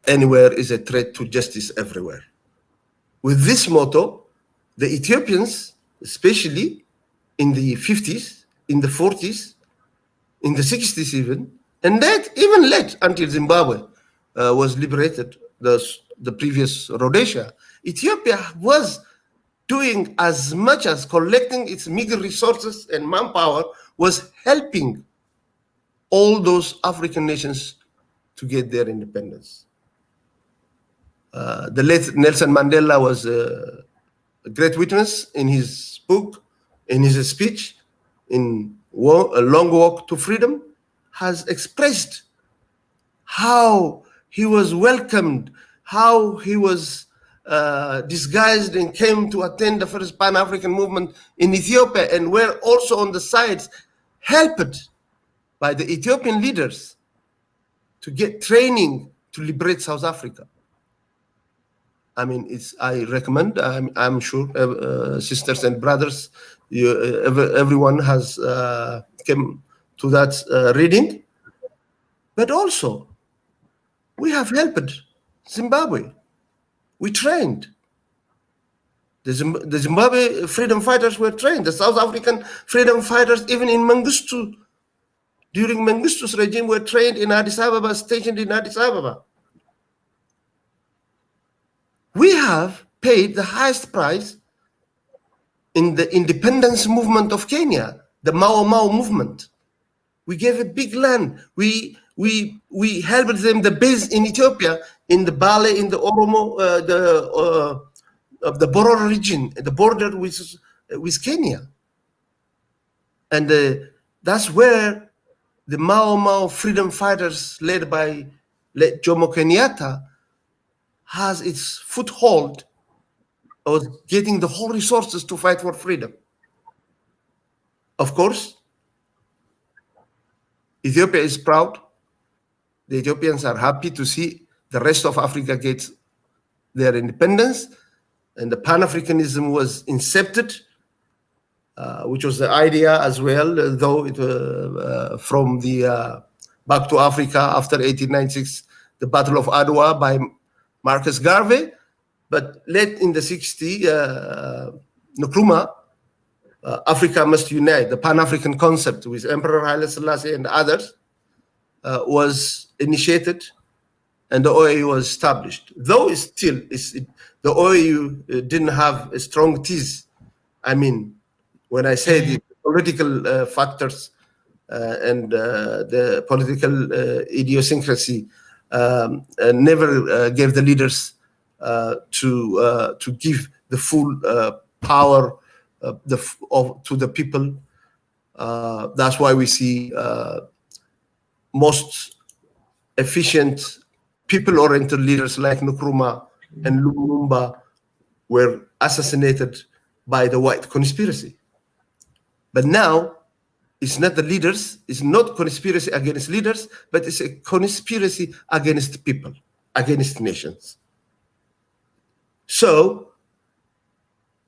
anywhere is a threat to justice everywhere. With this motto, the Ethiopians, especially in the 50s, in the 40s, in the 60s even, and that even late until Zimbabwe was liberated, the previous Rhodesia, Ethiopia was doing as much as collecting its meager resources and manpower, was helping all those African nations to get their independence. The late Nelson Mandela was a great witness in his book, in his speech, in A Long Walk to Freedom, has expressed how he was welcomed, how he was disguised and came to attend the first Pan-African movement in Ethiopia, and were also on the sides helped by the Ethiopian leaders to get training to liberate South Africa. I mean, I recommend, I'm sure sisters and brothers, everyone has come to that reading. But also, we have helped Zimbabwe. We trained. The Zimbabwe freedom fighters were trained. The South African freedom fighters, even in Mengistu, during Mengistu's regime, were trained in Addis Ababa, stationed in Addis Ababa. We have paid the highest price in the independence movement of Kenya, the Mau Mau movement. We gave a big land. We helped them the base in Ethiopia, in the Bale, in the Oromo, the Boro region, the border with Kenya. And that's where the Mau Mau freedom fighters, led by Jomo Kenyatta, has its foothold of getting the whole resources to fight for freedom. Of course, Ethiopia is proud. The Ethiopians are happy to see the rest of Africa get their independence, and the Pan-Africanism was incepted, which was the idea as well, though it from the back to Africa after 1896, the Battle of Adwa by Marcus Garvey. But late in the 60s, Nkrumah, Africa must unite, the Pan-African concept with Emperor Haile Selassie and others, was initiated, and the OAU was established. Though the OAU didn't have a strong teeth. I mean, when I say the political factors and the political idiosyncrasy never gave the leaders to give the full power to the people. That's why we see most efficient, people-oriented leaders like Nkrumah and Lumumba were assassinated by the white conspiracy. But now, it's not the leaders, it's not conspiracy against leaders, but it's a conspiracy against people, against nations. So,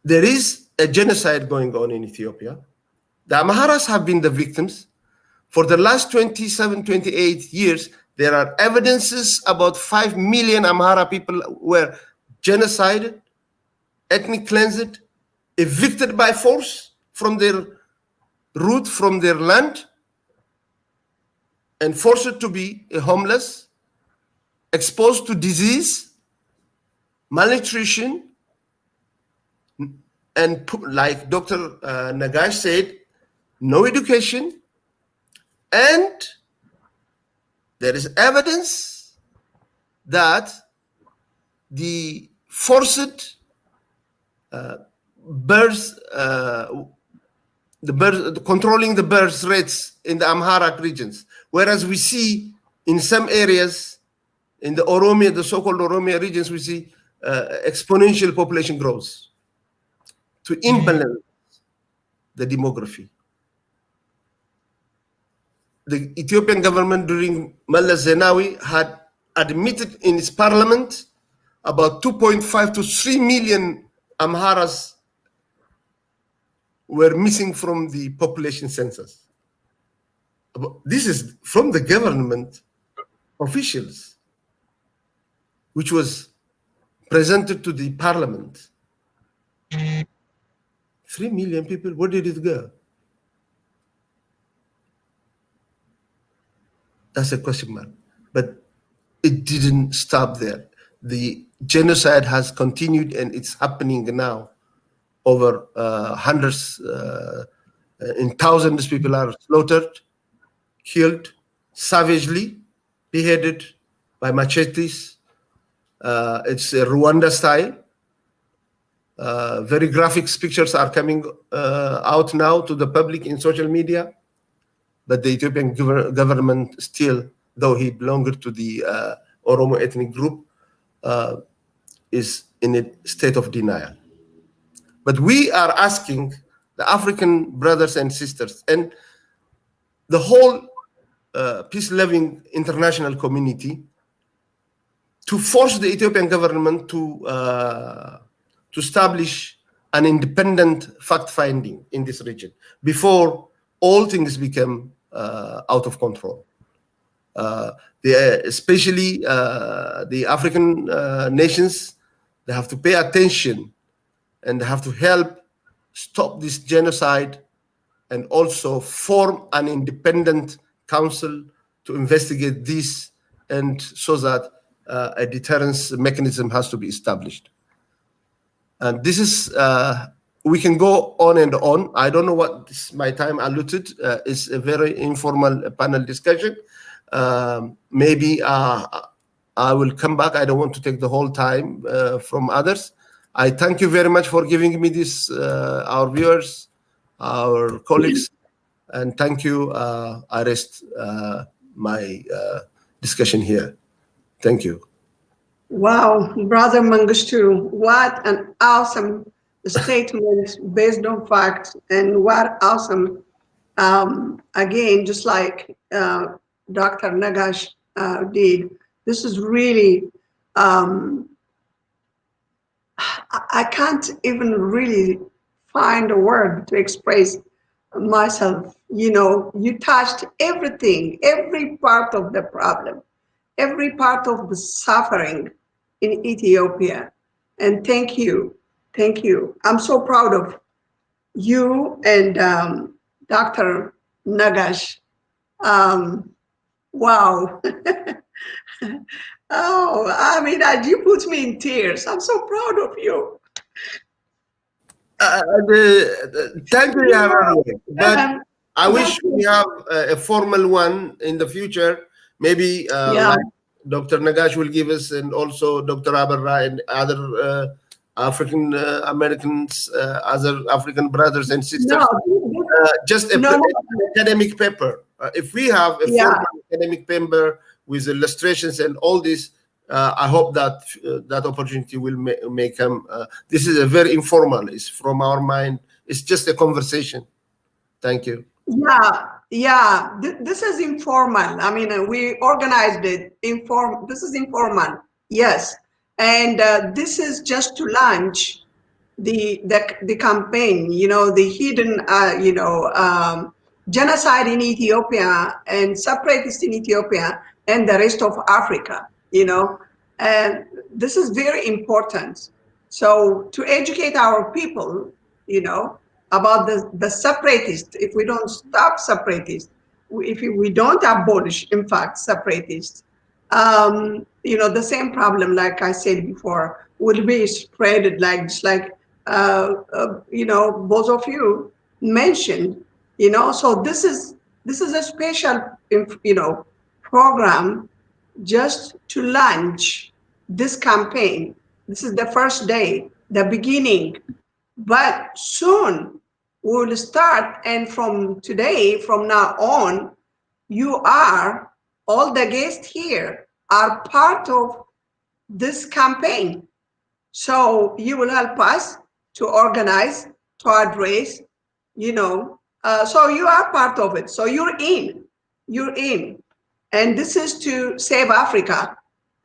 there is a genocide going on in Ethiopia. The Amharas have been the victims. For the last 27, 28 years, there are evidences about 5 million Amhara people were genocided, ethnic cleansed, evicted by force from their root, from their land. and forced to be homeless, exposed to disease, malnutrition, and like Dr. Nagash said, no education, and there is evidence that the forced birth, controlling the birth rates in the Amhara regions, whereas we see in some areas in the Oromia, the so-called Oromia regions, we see exponential population growth to imbalance the demography. The Ethiopian government during Meles Zenawi had admitted in its parliament about 2.5 to 3 million Amharas were missing from the population census. This is from the government officials, which was presented to the parliament. 3 million people, where did it go? That's a question mark. But it didn't stop there. The genocide has continued, and it's happening now. Over hundreds, in thousands, people are slaughtered, killed, savagely, beheaded by machetes. It's a Rwanda style. Very graphic pictures are coming out now to the public in social media. But the Ethiopian government still, though he belonged to the Oromo ethnic group, is in a state of denial. But we are asking the African brothers and sisters and the whole peace-loving international community to force the Ethiopian government to establish an independent fact-finding in this region before all things become out of control. Especially the African nations, they have to pay attention and they have to help stop this genocide and also form an independent council to investigate this, and so that a deterrence mechanism has to be established. And this is, we can go on and on. I don't know what my time allotted. It's a very informal panel discussion. Maybe I will come back. I don't want to take the whole time from others. I thank you very much for giving me this, our viewers, our colleagues, and thank you. I rest my discussion here. Thank you. Wow, Brother Mangushtu, what an awesome statement based on facts, and what awesome, again, just like Dr. Nagash did, this is really, I can't even really find a word to express myself. You know, you touched everything, every part of the problem, every part of the suffering in Ethiopia. And thank you. Thank you. I'm so proud of you and Dr. Nagash. Wow. Oh, I mean, you put me in tears. I'm so proud of you. Thank you, but I wish we have a formal one in the future. Maybe like Dr. Nagash will give us, and also Dr. Abarra and other African Americans, other African brothers and sisters. Just an academic paper. If we have a formal academic paper with illustrations and all this, I hope that that opportunity will may come. This is a very informal. It's from our mind. It's just a conversation. Thank you. Yeah. This is informal. I mean, we organized it. This is informal. Yes, and this is just to launch the campaign. You know, the hidden genocide in Ethiopia and separatists in Ethiopia and the rest of Africa. You know, and this is very important. So to educate our people, you know, about the separatists. If we don't stop separatists, if we don't abolish, in fact, separatists, the same problem, like I said before, will be spread just like both of you mentioned. So this is a special program just to launch this campaign. This is the first day, the beginning, but soon we'll start. And from today, from now on, all the guests here are part of this campaign. So you will help us to organize, to address, so you are part of it. So you're in. And this is to save Africa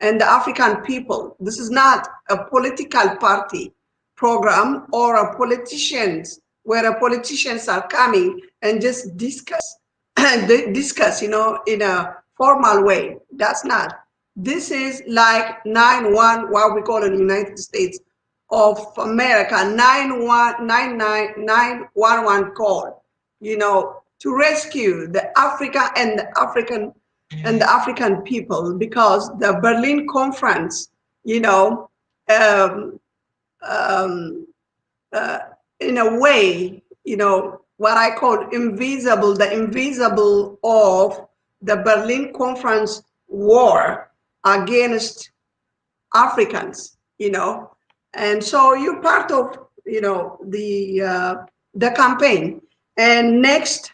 and the African people. This is not a political party program or a politicians, where politicians are coming and just discuss, in a formal way. That's not. This is like 9-1, what we call in the United States of America, 911 call, to rescue the Africa and the African people, because the Berlin Conference, in a way, what I call the invisible of the Berlin Conference war against Africans, and so you're part of, the campaign. And next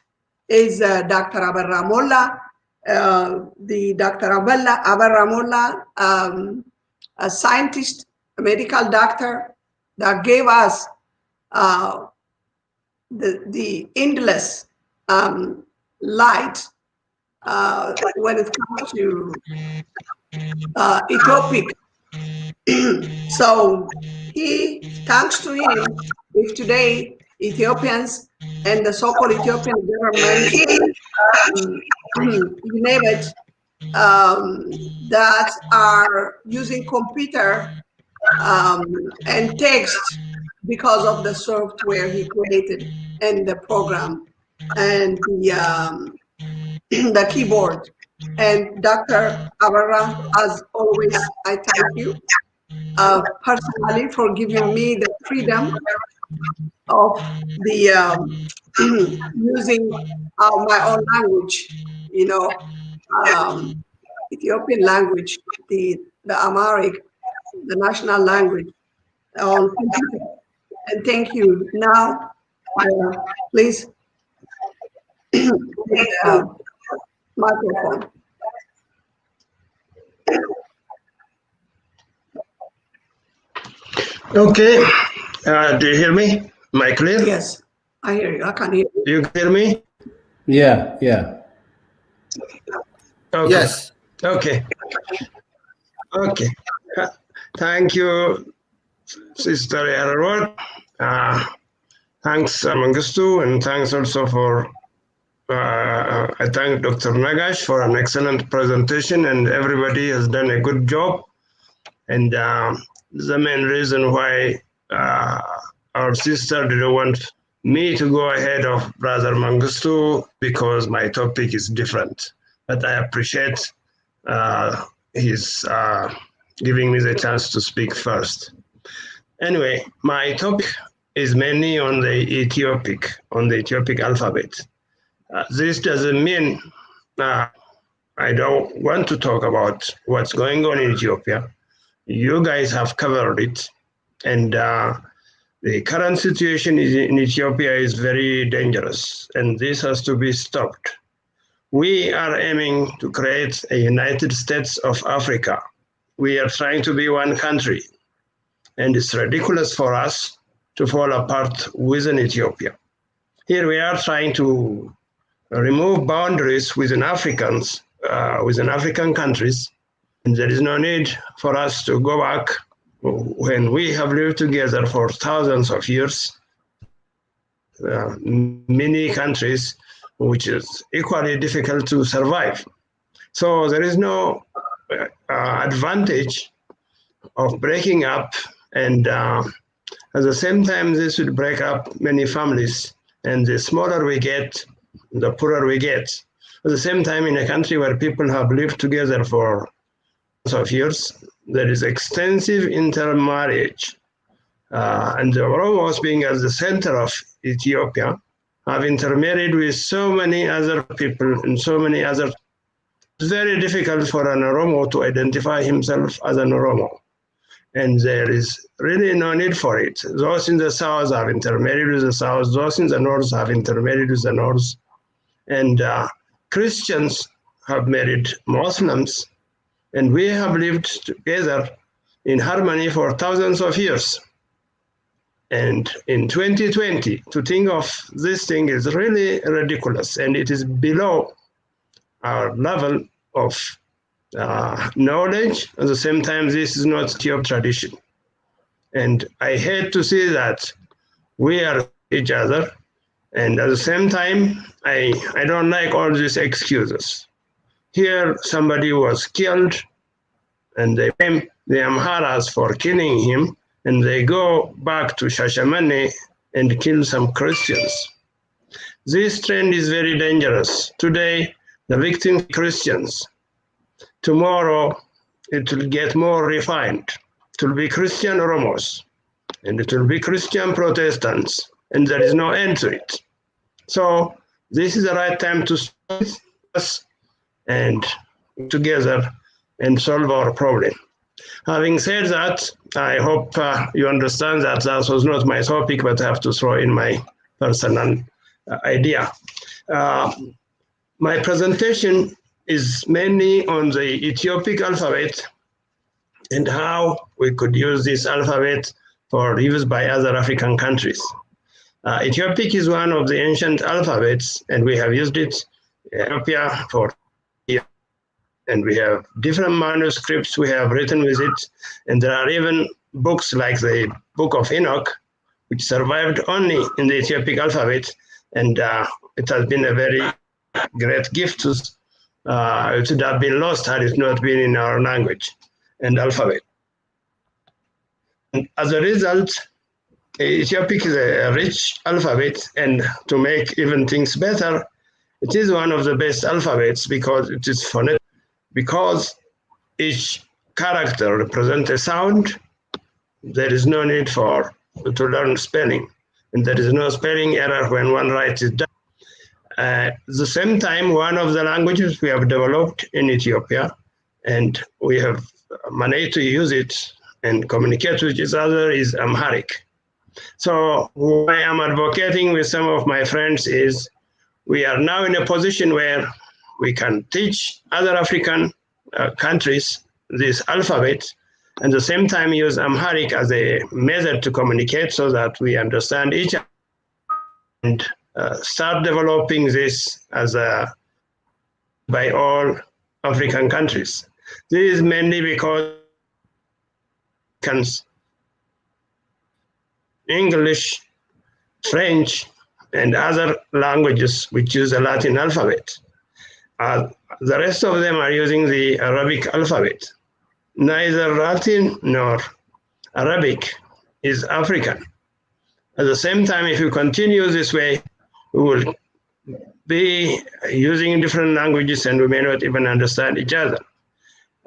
is Dr. Abarramola, Dr. Abarramola, a scientist, a medical doctor that gave us the endless light when it comes to Ethiopia. So thanks to him, if today Ethiopians and the so-called Ethiopian government, you name it, that are using computer and text because of the software he created and the program and the keyboard. And Dr. Abarra, as always, I thank you personally for giving me the freedom of the using my own language, Ethiopian language, the Amharic, the national language on computer. And thank you. Now, please, microphone. Okay. Do you hear me? Am I clear? Yes, I hear you. I can hear you. You hear me? Yeah. Okay. Yes. Okay. Thank you, Sister Yararwat. Thanks, Mangistu, and thanks also for, I thank Dr. Nagash for an excellent presentation, and everybody has done a good job. And the main reason why our sister didn't want me to go ahead of Brother Mangistu, because my topic is different. But I appreciate his giving me the chance to speak first. Anyway, my topic is mainly on the Ethiopic alphabet. This doesn't mean I don't want to talk about what's going on in Ethiopia. You guys have covered it, and the current situation in Ethiopia is very dangerous, and this has to be stopped. We are aiming to create a United States of Africa. We are trying to be one country, and it's ridiculous for us to fall apart within Ethiopia. Here we are trying to remove boundaries within Africans, within African countries, and there is no need for us to go back when we have lived together for thousands of years. Many countries, which is equally difficult to survive. So there is no advantage of breaking up, and at the same time, this would break up many families, and the smaller we get, the poorer we get. At the same time, in a country where people have lived together for of years, there is extensive intermarriage. And the Oromos, being at the center of Ethiopia, have intermarried with so many other people and so many other. It's very difficult for an Oromo to identify himself as an Oromo. And there is really no need for it. Those in the south have intermarried with the south, those in the north have intermarried with the north. And Christians have married Muslims, and we have lived together in harmony for thousands of years. And in 2020, to think of this thing is really ridiculous, and it is below our level of knowledge. At the same time, this is not Ethiopian tradition. And I hate to see that we are each other, and at the same time, I don't like all these excuses. Here, somebody was killed, and they blame the Amharas for killing him, and they go back to Shashamane and kill some Christians. This trend is very dangerous. Today, the victim Christians. Tomorrow, it will get more refined. It will be Christian Oromos, and it will be Christian Protestants, and there is no end to it. So this is the right time to start us and together and solve our problem. Having said that, I hope you understand that that was not my topic, but I have to throw in my personal idea. My presentation is mainly on the Ethiopic alphabet and how we could use this alphabet for use by other African countries. Ethiopic is one of the ancient alphabets, and we have used it in Ethiopia for years. And we have different manuscripts we have written with it, and there are even books like the Book of Enoch, which survived only in the Ethiopic alphabet, and it has been a very great gift to us. It would have been lost had it not been in our language and alphabet. And as a result, Ethiopic is a rich alphabet, and to make even things better, it is one of the best alphabets because it is phonetic. Because each character represents a sound, there is no need to learn spelling, and there is no spelling error when one writes it down. At the same time, one of the languages we have developed in Ethiopia, and we have managed to use it and communicate with each other, is Amharic. So what I am advocating with some of my friends is we are now in a position where we can teach other African countries this alphabet, and at the same time use Amharic as a method to communicate so that we understand each other, and start developing this as by all African countries. This is mainly because English, French, and other languages which use the Latin alphabet. The rest of them are using the Arabic alphabet. Neither Latin nor Arabic is African. At the same time, if you continue this way, we will be using different languages and we may not even understand each other.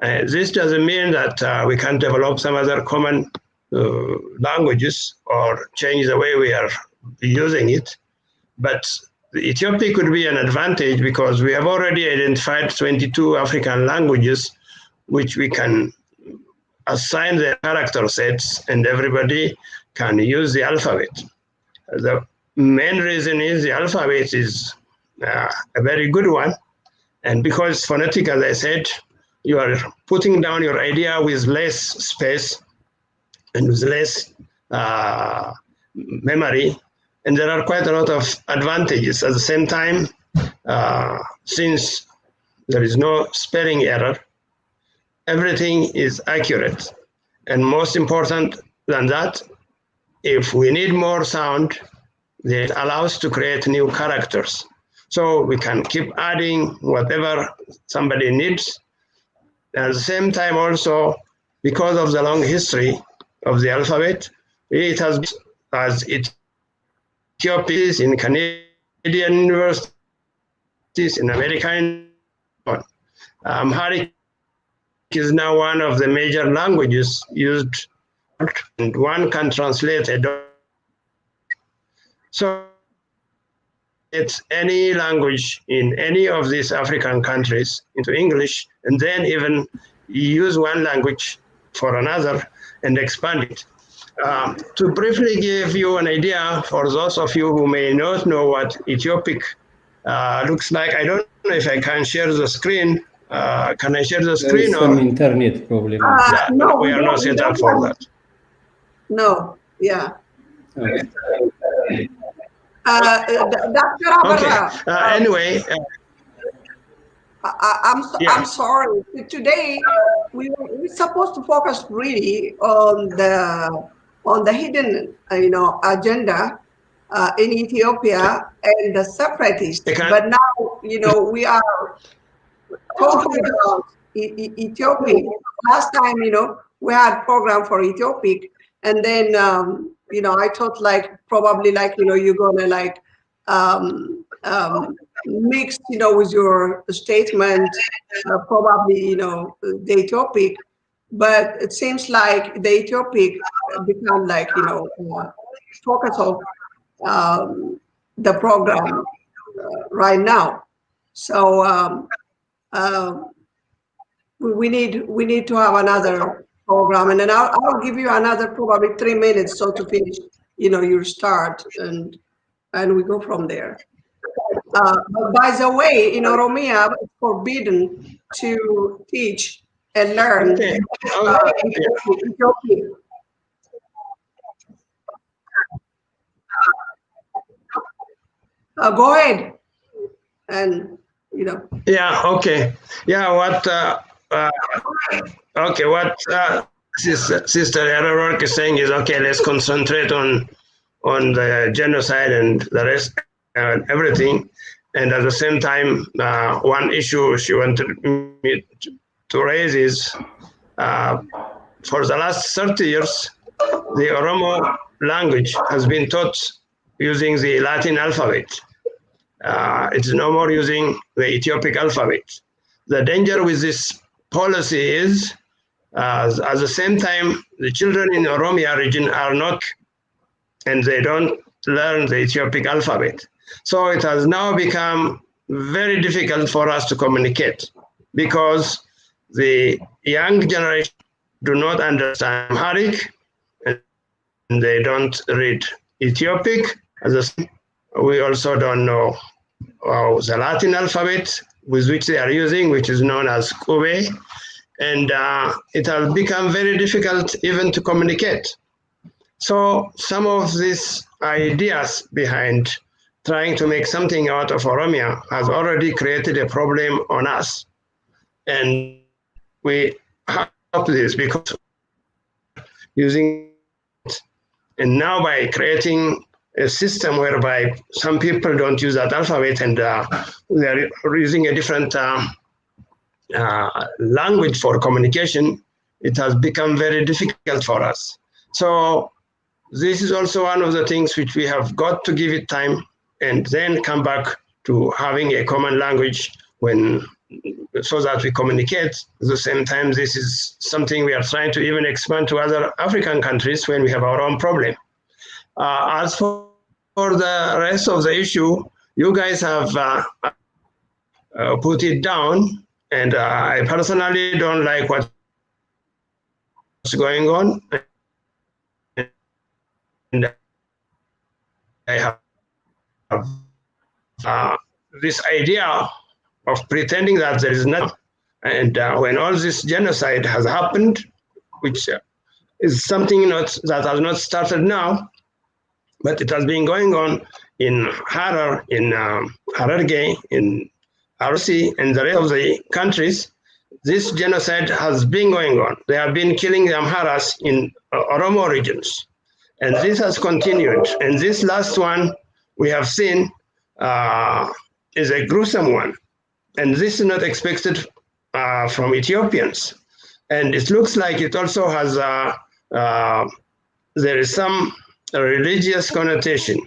This doesn't mean that we can't develop some other common languages or change the way we are using it, but the Ethiopic could be an advantage because we have already identified 22 African languages which we can assign their character sets and everybody can use the alphabet. The main reason is the alphabet is a very good one, and because it's phonetic, as I said, you are putting down your idea with less space and with less memory. And there are quite a lot of advantages. At the same time, since there is no spelling error, everything is accurate. And most important than that, if we need more sound, it allows to create new characters. So we can keep adding whatever somebody needs. At the same time also, because of the long history of the alphabet, it has been as it Ethiopia in Canadian university in America and Amharic is now one of the major languages used, and one can translate a document. So it's any language in any of these African countries into English, and then even use one language for another and expand it. To briefly give you an idea, for those of you who may not know what Ethiopic looks like, I don't know if I can share the screen. Can I share the There screen? is some internet problem. Yeah, No, we are not set up for that. No, yeah. Okay. Dr. Okay. Abara, Anyway, I'm sorry. Today we're supposed to focus really on the hidden agenda in Ethiopia and the separatists. But now we are talking about Ethiopic. Last time we had program for Ethiopic, and then I thought probably you're gonna mix with your statement probably the Ethiopic, but it seems like the Ethiopic become focus of the program right now. So we need to have another program, and then I'll give you another probably 3 minutes so to finish your start, and we go from there. But by the way, in Oromia, it's forbidden to teach and learn Ethiopian. Go ahead, and Yeah. Okay. Yeah. Okay. What Sister Error is saying is okay. Let's concentrate on the genocide and the rest and everything. And at the same time, one issue she wanted me to raise is for the last 30 years, the Oromo language has been taught using the Latin alphabet. It's no more using the Ethiopic alphabet. The danger with this policy is, at the same time, the children in Oromia region are not, and they don't learn the Ethiopic alphabet. So it has now become very difficult for us to communicate because the young generation do not understand Amharic and they don't read Ethiopic. We also don't know the Latin alphabet with which they are using, which is known as Kube. And it has become very difficult even to communicate. So some of these ideas behind trying to make something out of Oromia has already created a problem on us. And we have this because using it, and now by creating a system whereby some people don't use that alphabet and they're using a different language for communication, it has become very difficult for us. So this is also one of the things which we have got to give it time and then come back to having a common language so that we communicate. At the same time, this is something we are trying to even expand to other African countries when we have our own problem. As for the rest of the issue, you guys have put it down, and I personally don't like what's going on. And I have this idea of pretending that there is nothing. And when all this genocide has happened, which is something that has not started now, but it has been going on in Harar, in Hararge, in RC, and the rest of the countries. This genocide has been going on. They have been killing the Amharas in Oromo regions. And this has continued. And this last one we have seen is a gruesome one. And this is not expected from Ethiopians. And it looks like it also has, there is some religious connotation.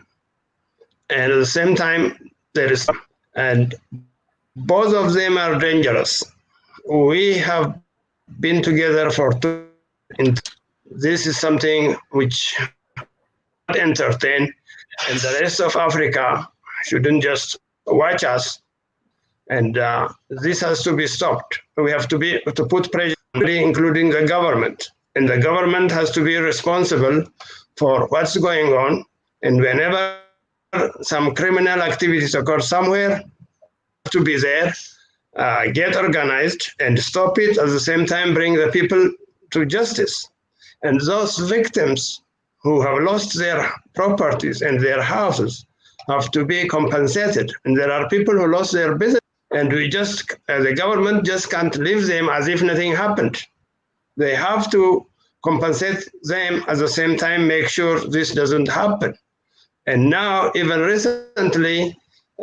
And at the same time, there is, and Both of them are dangerous. We have been together for 2 years. This is something which entertain, and the rest of Africa shouldn't just watch us. And this has to be stopped. We have to put pressure, including the government, and the government has to be responsible for what's going on. And whenever some criminal activities occur somewhere, to be there, get organized and stop it. At the same time, bring the people to justice. And those victims who have lost their properties and their houses have to be compensated. And there are people who lost their business, and the government just can't leave them as if nothing happened. They have to compensate them, at the same time make sure this doesn't happen. And now, even recently,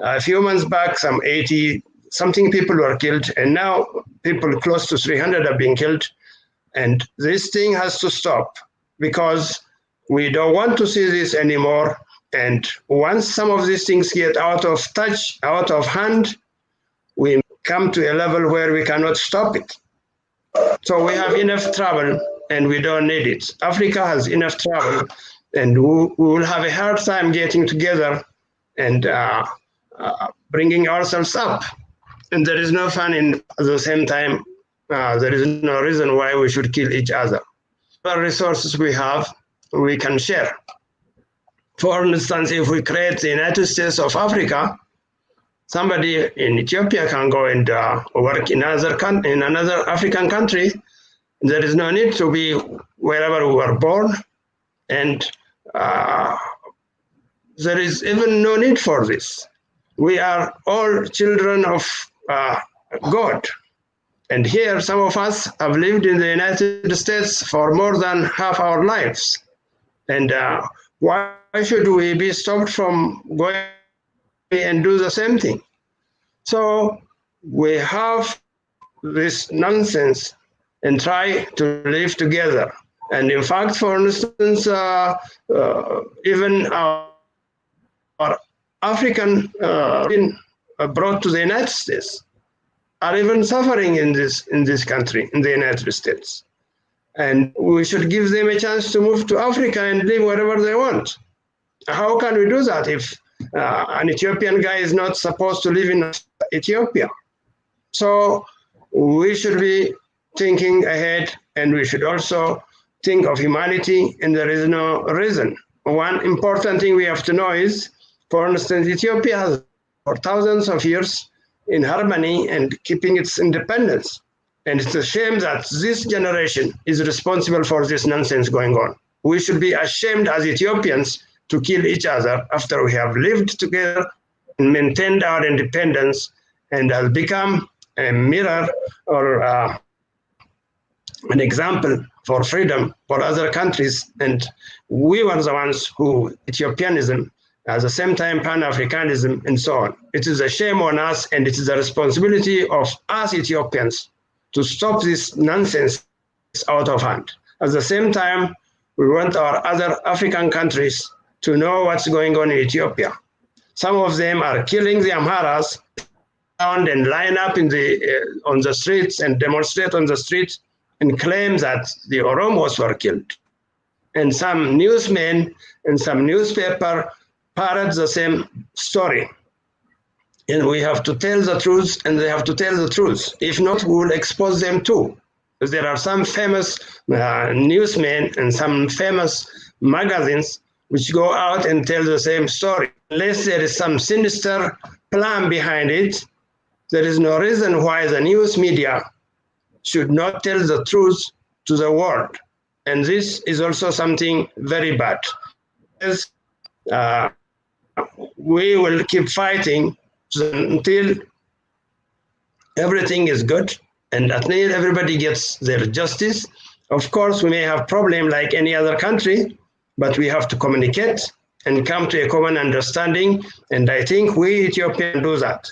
a few months back, some 80-something people were killed, and now people close to 300 are being killed. And this thing has to stop, because we don't want to see this anymore. And once some of these things get out of touch, out of hand, we come to a level where we cannot stop it. So we have enough trouble, and we don't need it. Africa has enough trouble, and we will have a hard time getting together and bringing ourselves up. And there is no fun in, at the same time, there is no reason why we should kill each other. The resources we have, we can share. For instance, if we create the United States of Africa, somebody in Ethiopia can go and work in another African country. There is no need to be wherever we were born, and there is even no need for this. We are all children of God. And here, some of us have lived in the United States for more than half our lives. And why should we be stopped from going and do the same thing? So we have this nonsense and try to live together. And in fact, for instance, even our African brought to the United States are even suffering in this country, in the United States. And we should give them a chance to move to Africa and live wherever they want. How can we do that if an Ethiopian guy is not supposed to live in Ethiopia? So we should be thinking ahead, and we should also think of humanity, and there is no reason. One important thing we have to know is, for instance, Ethiopia has for thousands of years in harmony and keeping its independence. And it's a shame that this generation is responsible for this nonsense going on. We should be ashamed as Ethiopians to kill each other after we have lived together and maintained our independence and has become a mirror or an example for freedom for other countries. And we were the ones who, Ethiopianism, at the same time Pan-Africanism, and so on. It is a shame on us, and it is the responsibility of us Ethiopians to stop this nonsense out of hand. At the same time, we want our other African countries to know what's going on in Ethiopia. Some of them are killing the Amharas and line up on the streets and demonstrate on the streets and claim that the Oromos were killed. And some newsmen and some newspaper parrot the same story. And we have to tell the truth, and they have to tell the truth. If not, we will expose them too. Because there are some famous newsmen and some famous magazines which go out and tell the same story. Unless there is some sinister plan behind it, there is no reason why the news media should not tell the truth to the world. And this is also something very bad. We will keep fighting until everything is good and until everybody gets their justice. Of course, we may have problems like any other country, but we have to communicate and come to a common understanding. And I think we Ethiopians do that.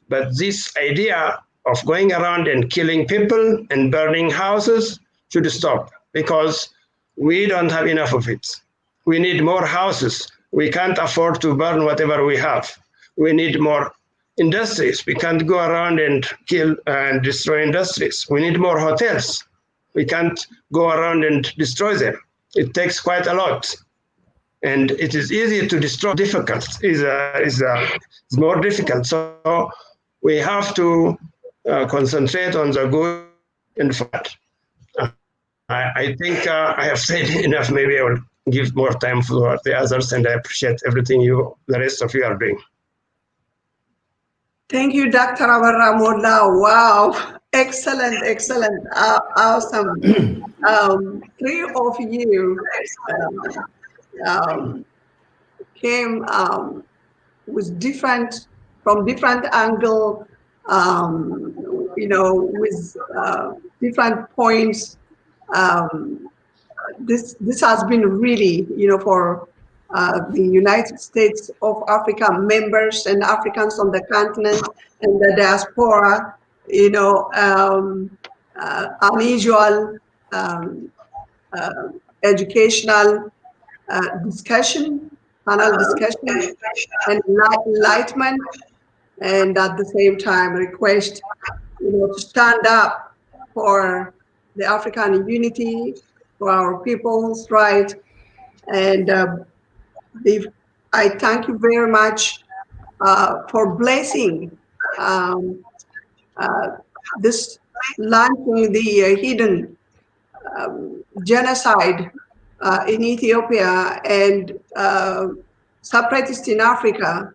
But this idea of going around and killing people and burning houses should stop, because we don't have enough of it. We need more houses. We can't afford to burn whatever we have. We need more industries. We can't go around and kill and destroy industries. We need more hotels. We can't go around and destroy them. It takes quite a lot. And it is easier to destroy. Difficult is more difficult. So we have to concentrate on the good and bad. I think I have said enough. Maybe I will give more time for the others, and I appreciate everything the rest of you are doing. Thank you, Dr. Abaramola. Wow, excellent, excellent, awesome. Three of you came with from different angle, with different points. This has been really, for the United States of Africa members and Africans on the continent and the diaspora, unusual educational discussion, panel discussion, and enlightenment, and at the same time request, to stand up for the African unity, for our people's right. And I thank you very much for blessing this launching the hidden genocide in Ethiopia and separatists in Africa,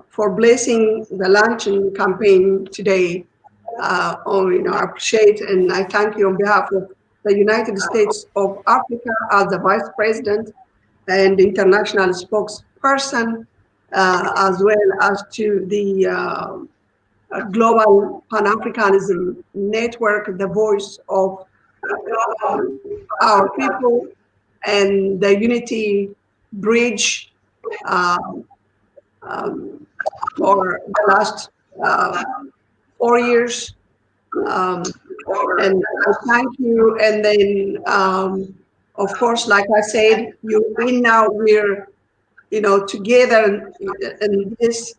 for blessing the launching campaign today. I appreciate, and I thank you on behalf of the United States of Africa as the Vice President and international spokesperson, as well as to the Global Pan-Africanism Network, the voice of our people, and the Unity Bridge for the last 4 years. And I thank you. And then, of course, like I said, we're, together in this.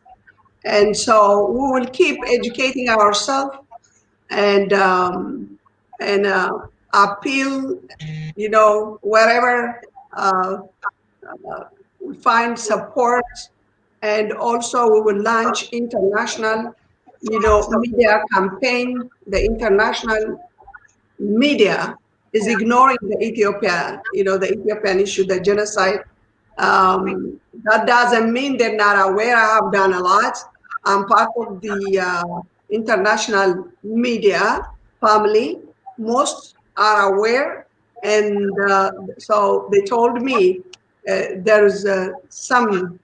And so we will keep educating ourselves and appeal, wherever we find support. And also we will launch international, media campaign. The international media is ignoring the Ethiopia, the Ethiopian issue, the genocide. That doesn't mean they're not aware. I have done a lot. I'm part of the international media family. Most are aware, and so they told me there's some,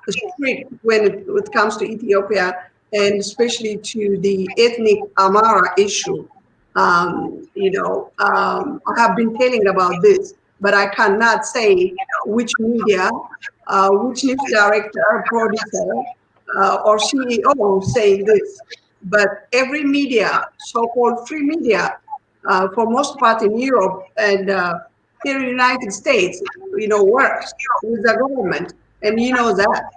strict when it comes to Ethiopia, and especially to the ethnic Amara issue. I have been telling about this, but I cannot say which media, which news director, producer, or CEO saying this. But every media, so-called free media, for most part in Europe and here in the United States, works with the government, and that.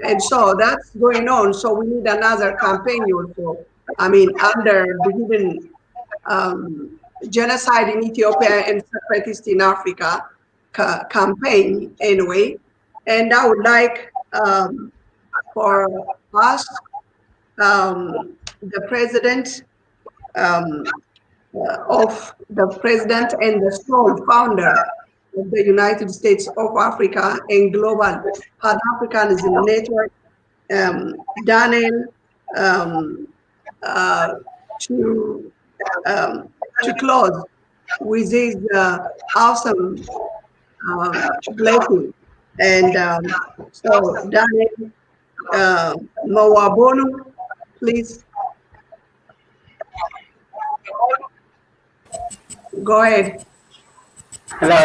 And so that's going on. So we need another campaign also. Under the hidden genocide in Ethiopia and separatists in Africa campaign anyway. And I would like for us, the president and the sole founder of the United States of Africa and Global Pan-Africanism Network, Daniel, to close with his awesome blessing. And so, Daniel Mawabonu, please go ahead. Hello,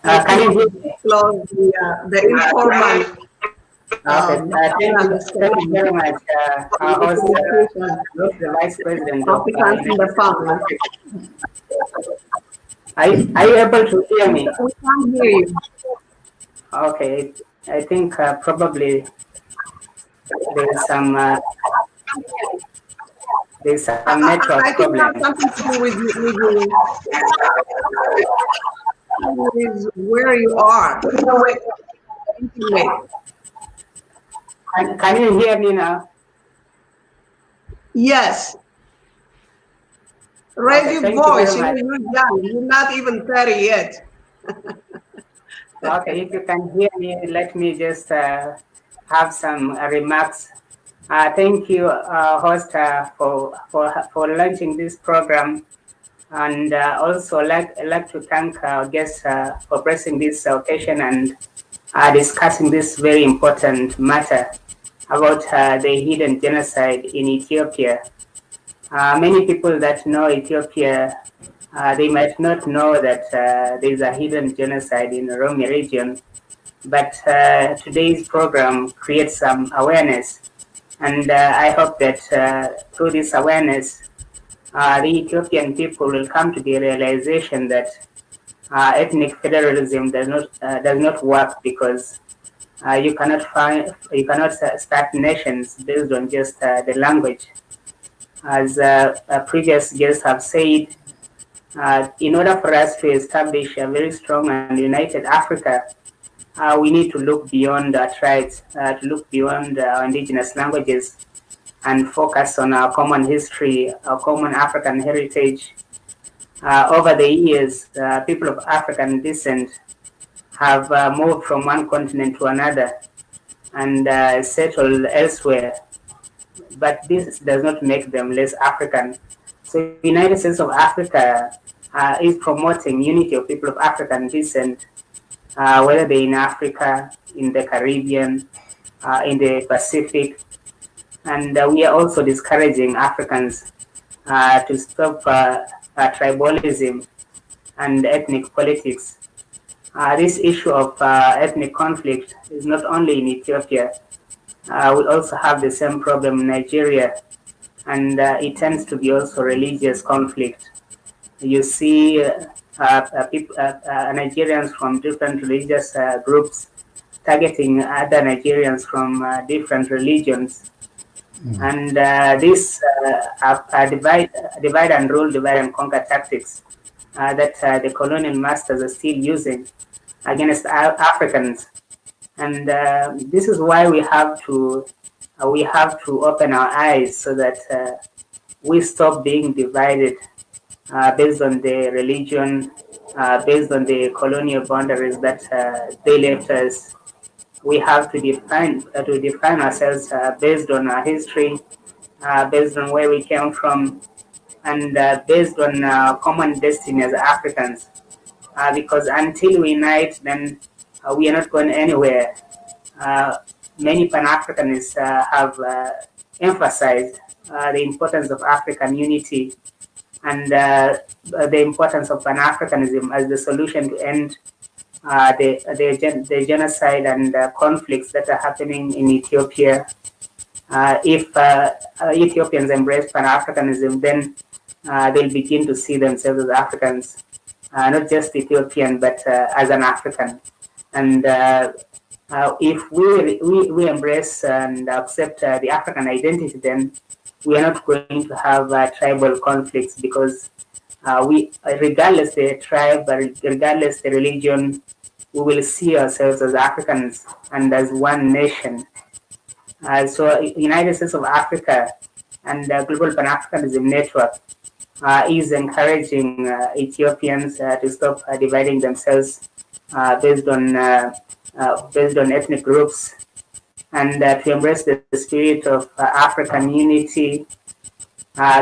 can you hear me? Close the informal. Thank you very much. I was the Vice President of Africans in the family. Are you able to hear me? We can't hear you. Okay, I think probably there's some network I think problem. that's something to do with where you are. Can you hear me now? Yes. Raise Okay, your thank voice. you very much. You're young. You're not even 30 yet. Okay, if you can hear me, let me just have some remarks. Thank you, host, for launching this program, and also like to thank our guests for pressing this occasion and discussing this very important matter about the hidden genocide in Ethiopia. Many people that know Ethiopia, they might not know that there is a hidden genocide in the Oromia region, but today's program creates some awareness. And I hope that through this awareness, the Ethiopian people will come to the realization that ethnic federalism does not work, because you cannot start nations based on just the language. As previous guests have said, in order for us to establish a very strong and united Africa, we need to look beyond our tribes, to look beyond our indigenous languages, and focus on our common history, our common African heritage. Over the years, people of African descent have moved from one continent to another and settled elsewhere, but this does not make them less African. So the United States of Africa is promoting unity of people of African descent, whether they're in Africa, in the Caribbean, in the Pacific, and we are also discouraging Africans to stop tribalism and ethnic politics. This issue of ethnic conflict is not only in Ethiopia. We also have the same problem in Nigeria, and it tends to be also religious conflict. You see Nigerians from different religious groups targeting other Nigerians from different religions. And this divide and rule, divide and conquer tactics that the colonial masters are still using against Africans. And this is why we have to open our eyes so that we stop being divided based on the religion, based on the colonial boundaries that they left us. We have to define ourselves based on our history, based on where we came from, and based on common destiny as Africans. Because until we unite, then we are not going anywhere. Many Pan-Africanists have emphasized the importance of African unity and the importance of Pan-Africanism as the solution to end the genocide and conflicts that are happening in Ethiopia. If Ethiopians embrace Pan-Africanism, then they'll begin to see themselves as Africans, not just Ethiopian, but as an African. And if we embrace and accept the African identity, then we are not going to have tribal conflicts, because regardless the tribe, regardless the religion, we will see ourselves as Africans and as one nation. So United States of Africa and Global Pan-Africanism Network is encouraging Ethiopians to stop dividing themselves based on ethnic groups, and to embrace the spirit of African unity,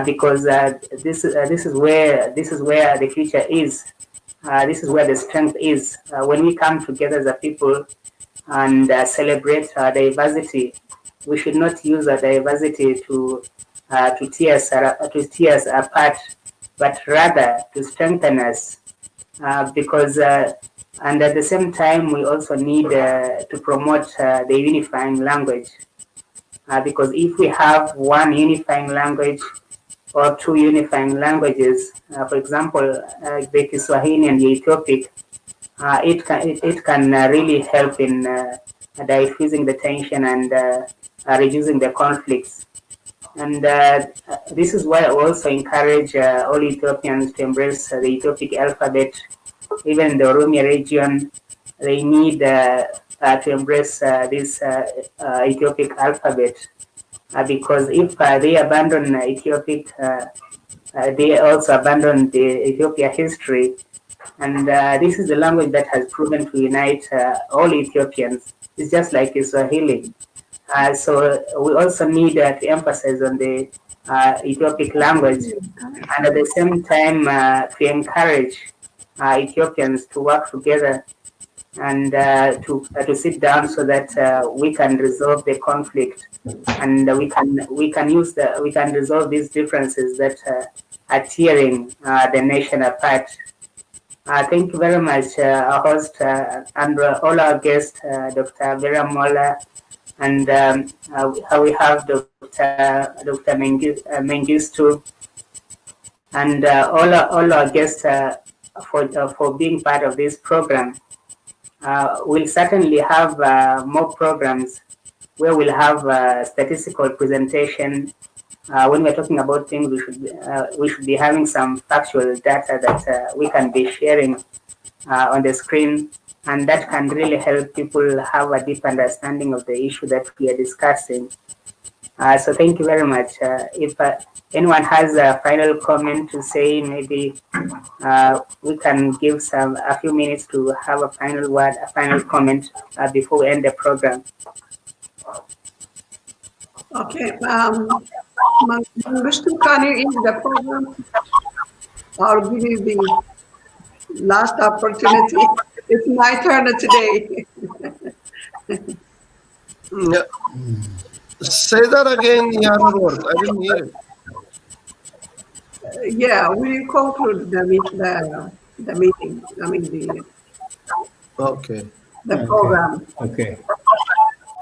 because this is where the future is. This is where the strength is. When we come together as a people and celebrate our diversity, we should not use our diversity to tear us apart, but rather to strengthen us. Because and at the same time, we also need to promote the unifying language. Because if we have one unifying language or two unifying languages, for example, the Kiswahili and the Ethiopic, it can really help in diffusing the tension and reducing the conflicts. And this is why I also encourage all Ethiopians to embrace the Ethiopic alphabet. Even in the Oromia region, they need to embrace this Ethiopic alphabet because if they abandon Ethiopic, they also abandon the Ethiopia history. And this is the language that has proven to unite all Ethiopians. It's just like Swahili. So we also need to emphasize on the Ethiopic language and at the same time to encourage Ethiopians to work together and to sit down so that we can resolve the conflict and we can resolve these differences that are tearing the nation apart. Thank you very much, our host and all our guests, Dr. Vera Mola, and we have Dr. Mengistu, and all our guests for being part of this program. We'll certainly have more programs where we'll have statistical presentation. When we're talking about things, we should be having some factual data that we can be sharing on the screen, and that can really help people have a deep understanding of the issue that we are discussing. So thank you very much. If anyone has a final comment to say, maybe we can give a few minutes to have a final word, a final comment before we end the program. Okay. Mangushtu, can you end the program? I'll give you the last opportunity. It's my turn today. Yeah. Say that again, the other word. I didn't hear it. Yeah, we conclude the meeting. I mean the program. Okay.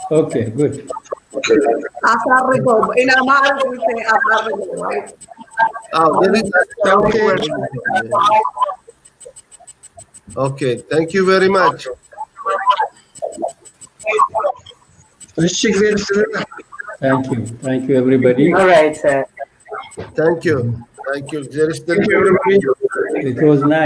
Okay, good. Asarrigo. In Amharic we say Asarrigo, right? Oh, there is okay, thank you very much. Thank you, everybody. All right. Thank you. Thank you. There is still everybody. It was nice.